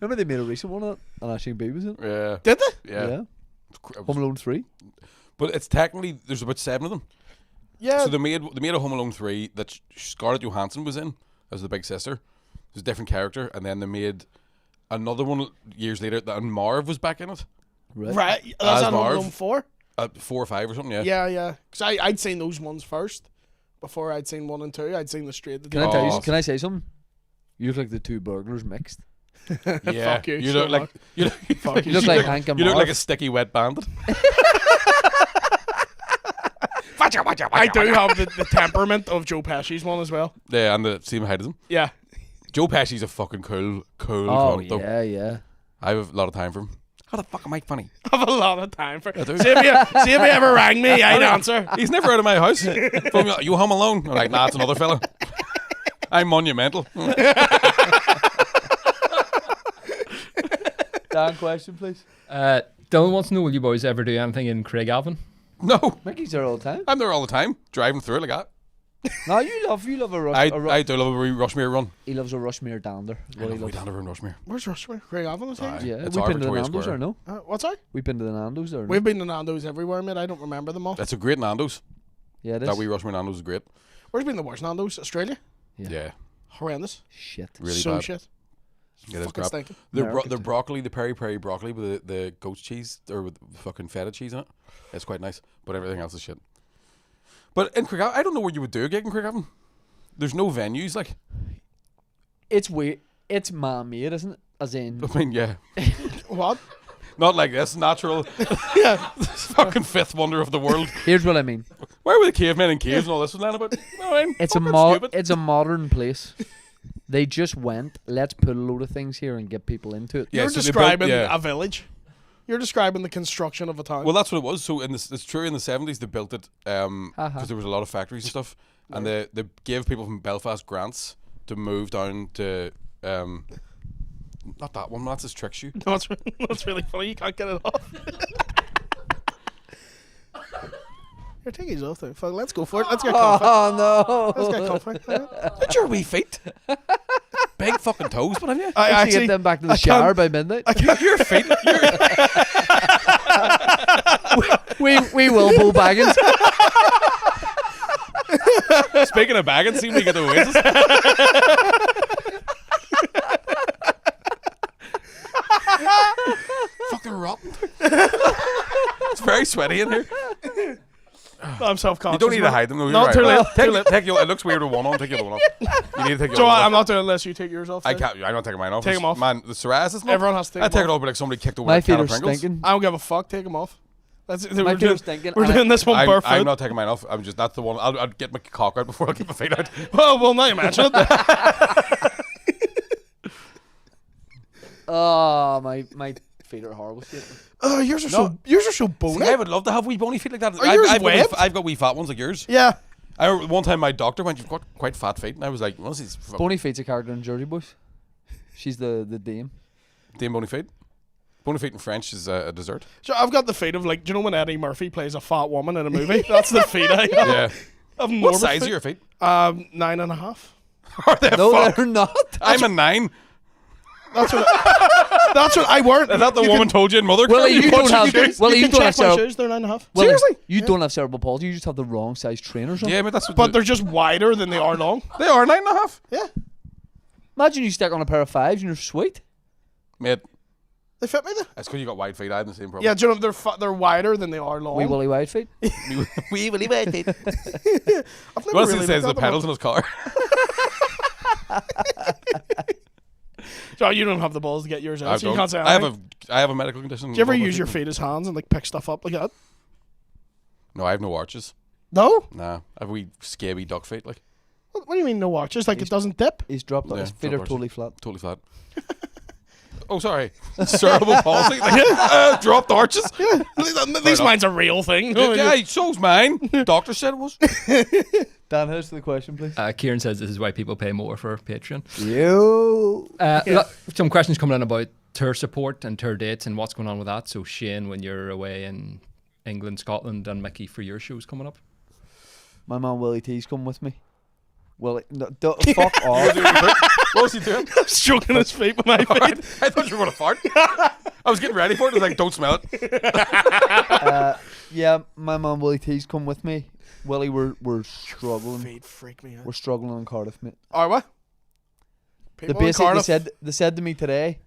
Remember they made a recent one of it, and Ashing B was in it? Yeah. Did they? Yeah. Home Alone 3. But it's technically, there's about 7 of them. Yeah. So they made a Home Alone 3 that Scarlett Johansson was in as the big sister. It was a different character. And then they made another one years later, and Marv was back in it. Right. That's As on Home Marv. Alone 4? 4 or 5 or something, yeah. Yeah, yeah. Because I'd seen those ones first. Before I'd seen 1 and 2. I'd seen the straight. Can I tell you? Oh. Can I say something? You look like the two burglars mixed. Yeah. Fuck you, You look like Fuck You look like Hank and you look Marv. like a sticky wet bandit. I do have the temperament of Joe Pesci's one as well. Yeah, and the same height as him. Yeah. Joe Pesci's a fucking cool Oh cunt, though. yeah, yeah. I have a lot of time for him. How the fuck am I funny? I have a lot of time for do. See if you ever rang me, I'd answer. He's never out of my house. Phone me up, you home alone? I'm like, nah, it's another fella. I'm monumental. Dan, question please. Dylan wants to know, will you boys ever do anything in Craigavon? No, Mickey's there all the time. I'm there all the time, driving through it like that. No, you love a rush. I do love a wee Rushmere run. He loves a Rushmere dander. I love a wee dander in Rushmere. Where's Rushmere? Craigavon, I think. Aye. Yeah, It's we've been to the Victoria Nando's Square. or no? What's that? We've been to the Nando's there. No? We've been to Nando's everywhere, mate. I don't remember them all. That's a great Nando's. Yeah, it is. That wee Rushmere Nando's is great. Where's been the worst Nando's? Australia? Yeah, Horrendous. Shit. really so bad. shit. It is Fucking crap. stinking. The broccoli, the peri broccoli with the goat's cheese or with fucking feta cheese in it. It's quite nice, but everything else is shit. But in Craigavon, I don't know where you would do a gig in Craigavon. There's no venues, like. It's weird. It's man-made, isn't it? As in, I mean, yeah. What? Not like this, natural. Yeah. This fucking fifth wonder of the world. here's what I mean. Where were the cavemen in caves and all this was lying about? No, I'm It's a fucking stupid. it's a modern place. They just went, let's put a load of things here and get people into it. Yeah, You're so they describing built- yeah. a village. You're describing the construction of a town. Well, that's what it was. So it's true. In the 70s, they built it because there was a lot of factories and stuff, and they gave people from Belfast grants to move down to not that one. That's his trick shoe. No, that's really funny. You can't get it off. Here, take these off there. Fuck, let's go for it. Let's get comfy. Oh Let's no! get comfy. Look your wee feet. Big fucking toes, but have you? I Actually, actually get them back to the shower by midnight. Your feet. we will pull baggins. Speaking of bagging, see when we get the Oasis. Fucking rotten. It's very sweaty in here. I'm self-conscious. You don't need to man. hide them. No, you're Not right. too late. Take your, it looks weird with one on. Take your other one off. You need to take your So other one I'm off. not doing it unless you take yours off. I then. can't. I'm not taking mine off. Take 'em off. Man, the psoriasis. Everyone has to take I 'em take off. it off, but like somebody kicked over My a can feet are of Pringles. stinking. I don't give a fuck. Take them off. My We're feet are stinking. We're doing this one barefoot. I'm not taking mine off. I'm just that's the one. I'll get my cock out before I get my feet out. Well, now you mention it. Oh, my feet are horrible. Shit. Oh, yours are so bony. See, I would love to have wee bony feet like that. Are yours I've webbed? got wee fat ones like yours. Yeah. I remember one time my doctor went, "You've got quite fat feet," and I was like, "What's these Boney Feet's a character in Jersey Boys. She's the dame. Dame bony feet?" Bony feet in French is a dessert. So I've got the feet of like, do you know when Eddie Murphy plays a fat woman in a movie? That's the feet I have. Yeah. Of What morbid size feet. are your feet? 9.5. Are they? No, fuck? they're not. I'm a 9. That's what I weren't. Is that the woman told you in Mother? Well, Care? you don't have. Well, you you can don't have check my cerebral. shoes. They're 9.5. Well, Seriously? you don't have cerebral palsy. You just have the wrong size trainers on. Yeah, but that's what But they're just wider than they are long. they are 9.5. Yeah. Imagine you stick on a pair of 5s and you're sweet. Mate, They fit me there. that's because you got wide feet. I had the same problem. Yeah, do you know they're wider than they are long. Wee Willy Wide Feet. Wee willy wide feet. I've never What else really it says? looked The at them. pedals in his car. So you don't have the balls to get yours out, so you can't say I anything. have a medical condition. Do you ever use your feet as hands and like pick stuff up like that? No, I have no arches. No? Nah, I have wee scaby duck feet, like What do you mean no arches? Like it doesn't dip? He's dropped on Yeah, his feet drop are arches. totally flat. totally flat. Oh, sorry. Cerebral palsy. Like, dropped arches. These mine's a real thing. Yeah, so's mine. Doctor said it was. Dan, here's the question, please. Kieran says this is why people pay more for Patreon. You. Some questions coming in about tour support and tour dates and what's going on with that. So Shane, when you're away in England, Scotland, and Mickey for your shows coming up. My man Willie T's come with me. Willie, no, fuck off. What was he doing? Stroking his feet with my feet. I thought you were going to fart. I was getting ready for it. I was like, don't smell it. Yeah, my man Willie T's come with me. Willie, we're struggling. Feet freak me out. We're struggling in Cardiff, mate. Or what? They People in basically Cardiff. they said to me today,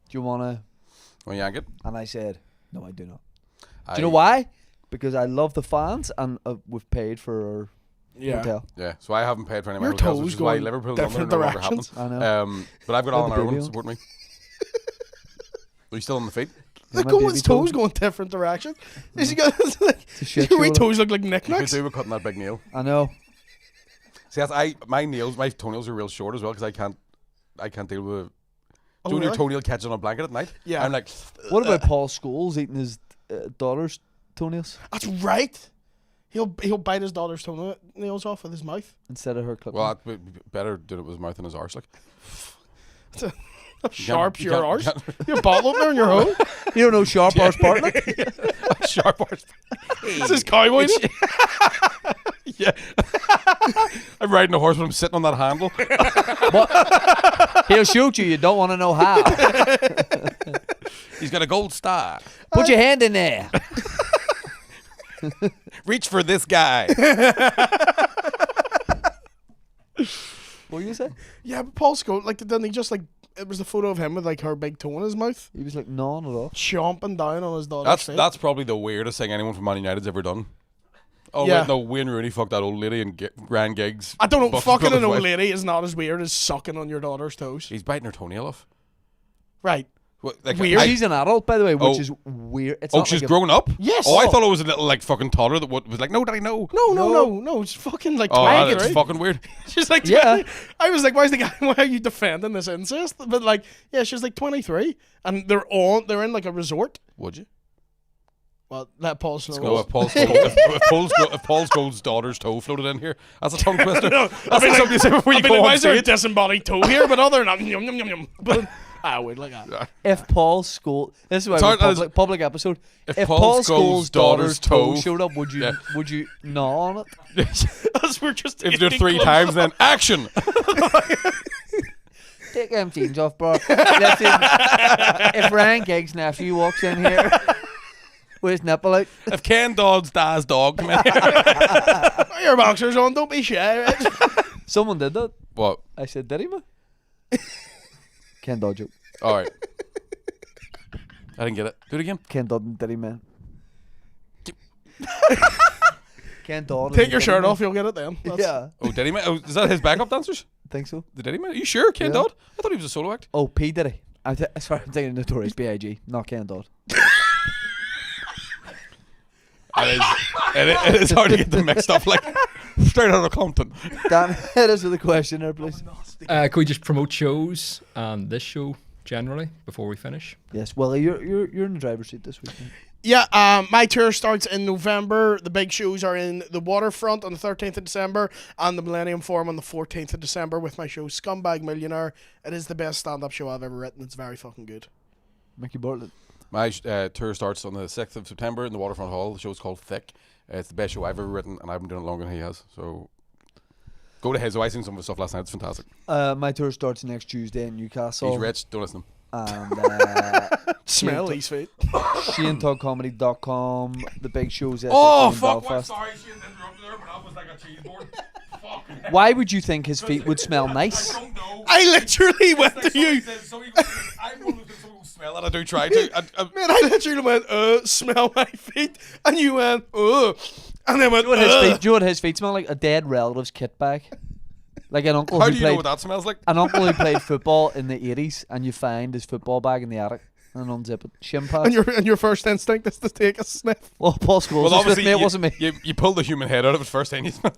"Do you wanna?" Oh, yank it. And I said, "No, I do not." Do you know why? Because I love the fans and we've paid for our hotel. Yeah, so I haven't paid for any of my Your hotels, toes which is why going Liverpool different no longer happens. directions. I know. But I've got all in Let the Ireland baby to on. support me. Are you still on the feet? Like my going baby his toes toes. going different directions. Is he got like It's a shit your wee show. toes look like You could knickknacks? do with cutting that big nail. I know. See, my toenails are real short as well because I can't deal with Oh, doing your really? toenail catching on a blanket at night. Yeah. I'm like, What about Paul Scholes eating his daughter's toenails That's right. He'll bite his daughter's toenails off with his mouth. instead of her clipping? well, I'd be better do it with his mouth and his arse. Like, Sharp's you your can't- arse. Your bottle opener in your hole. You don't know Sharp Arse Bartlett? sharp arse. This is cowboy. Yeah. I'm riding a horse when I'm sitting on that handle. He'll shoot you. You don't want to know how. He's got a gold star. Put your hand in there. Reach for this guy. What were you say? Yeah, but Paul Scholes, like, didn't he just like? It was the photo of him with like her big toe in his mouth, He was like, none at all. chomping down on his daughter's feet. That's probably the weirdest thing anyone from Man United's ever done. Oh Yeah. wait, no, Wayne Rooney fucked that old lady and ran gigs. I don't know. Busted Fucking brother's an old wife. lady is not as weird as sucking on your daughter's toes. He's biting her toenail off. Right. What, like, Weird. She's an adult, by the way, which Oh. is weird. It's Oh, not she's like grown up? Yes. Oh, I thought it was a little, like, fucking toddler that was like, no, daddy, no. No. It's fucking like Oh, 23. that's fucking weird. She's like, Yeah. I was like, why are you defending this incest? But like, yeah, she's like 23, and they're in like a resort. Would you? Well, that Paul Scholes. No, if Paul Scholes' daughter's toe floated in here, that's a tongue twister. That's I'd be like something you say before you I'd be go like, why on is there a stage. disembodied toe here? But other than that, yum yum yum yum. But I would like that. If Paul Scholes, this is why It's we're hard- public episode. If If Paul Paul Scholes' Scholes' daughter's toe toe- showed up, would you Yeah. would you gnaw on it? As we're just If you do it eating 3 close times, up. then action. Take them jeans off, bro. Listen, if Ryan Giggs' nephew walks in here with his nipple out, If Ken Dodd's dad's dog come in here. Put your boxers on, don't be shy. Right? someone did that. What? I said, did he, man? Ken Dodd joke. All right. I didn't get it. Do it again. Ken Dodd did he, man? Ken Dodd. Take your shirt off, you'll get it then. That's- Yeah, Oh, did he? Oh, is that his backup dancers? think so. The Diddy Man? Are you sure, Ken Yeah. Dodd? I thought he was a solo act. Oh, P Diddy. Sorry, I'm thinking Notorious B.I.G. Not Ken Dodd. It is hard to get them mixed up, like straight out of Compton. Dan, hit us with a question there, please. Can we just promote shows and this show generally before we finish? Yes, well, you're in the driver's seat this week. Mate. Yeah, my tour starts in November. The big shows are in the Waterfront on the 13th of December and the Millennium Forum on the 14th of December with my show Scumbag Millionaire. It is the best stand-up show I've ever written. It's very fucking good. Micky Bartlett. My tour starts on the 6th of September in the Waterfront Hall. The show's called Thick. It's the best show I've ever written, and I've been doing it longer than he has. So go to his. I seen some of his stuff last night. It's fantastic. My tour starts next Tuesday in Newcastle. He's rich. Don't listen to him. And Smell these feet. ShaneToddComedy.com. The big shows. Oh, in fuck. Belfast. Sorry, she interrupted there, but that was like a cheese board. Fuck. Why would you think his feet would smell nice? I don't know. I literally went to you. I'm one of those people who smell it. I do try to. Man, I literally went, smell my feet. And you went, and then went, Do you know what his feet smell like? A dead relative's kit bag. Like an uncle How who do you know played what that smells like? an uncle who played football in the 80s, and you find his football bag in the attic and unzip it. Shin pads. and your first instinct is to take a sniff. Well, Paul Scholes was with me. It wasn't me. You pull the human head out of it first thing you smell.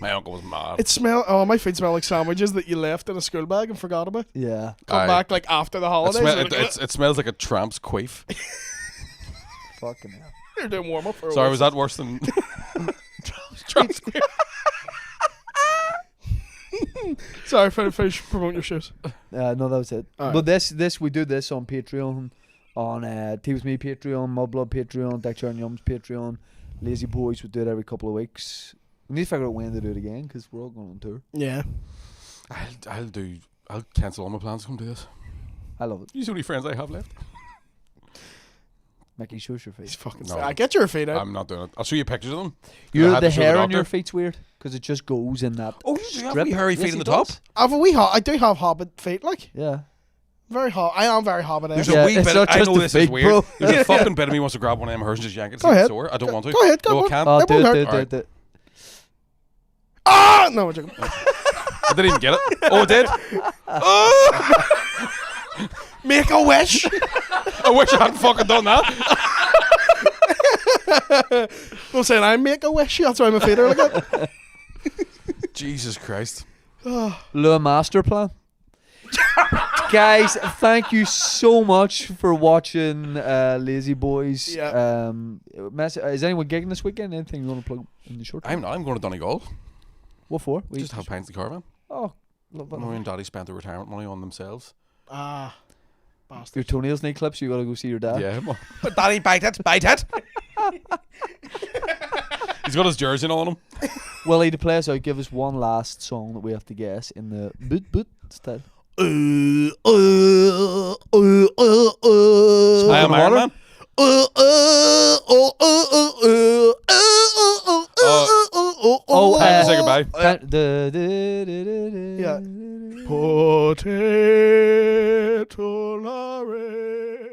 My uncle was mad. My feet smell like sandwiches that you left in a school bag and forgot about. Yeah. Come back like after the holidays. It smells like a tramp's queef. Fucking hell. You're doing warm up for Sorry, was that worse than tramp's queef? Sorry, finish promoting your shows. No, that was it. All right. But this we do this on Patreon, on Teams Me Patreon, Mudblood Patreon, Dexter and Yums Patreon, LAZYBOYZ. We do it every couple of weeks. We need to figure out when to do it again because we're all going on tour. Yeah. I'll cancel all my plans to come do this. I love it. You see how many friends I have left? Mickey, show us your He's face. fucking. No. I get your feet out. I'm not doing it. I'll show you pictures of them. The hair on your feet's weird because it just goes in that. Oh, you do have strip. wee hairy Yes, feet in he the top. does. I do have hobbit feet, like Yeah. very hot. I am very hobbit. There's Yeah, a wee it's bit. not I just know the this feet, is weird. bro. There's a fucking bit of me wants to grab one of them hers and just yank it. Go ahead. Sore. I don't want to. Go ahead. No, Go I can't. Oh, It do won't it, hurt. do it. Ah, no, I'm joking. I didn't even get it. Oh, I did. Oh! Make a wish. I wish I hadn't fucking done that. I'm saying I make a wish. That's why my feet are like that. Jesus Christ. Le master plan. Guys, thank you so much for watching LAZYBOYZ. Yeah. Is anyone gigging this weekend? Anything you want to plug in the short term? I'm going to Donegal. What for? Just have pints in the caravan. Oh, love that. Mommy and Daddy spent their retirement money on themselves. Ah, Your bastard. toenails need clips, you gotta go see your dad. Yeah. Daddy, bite it. He's got his jersey on him. Willie, to play us out, give us one last song that we have to guess in the boot style. I am Iron Man. Time to say goodbye. Yeah. Potato Larry.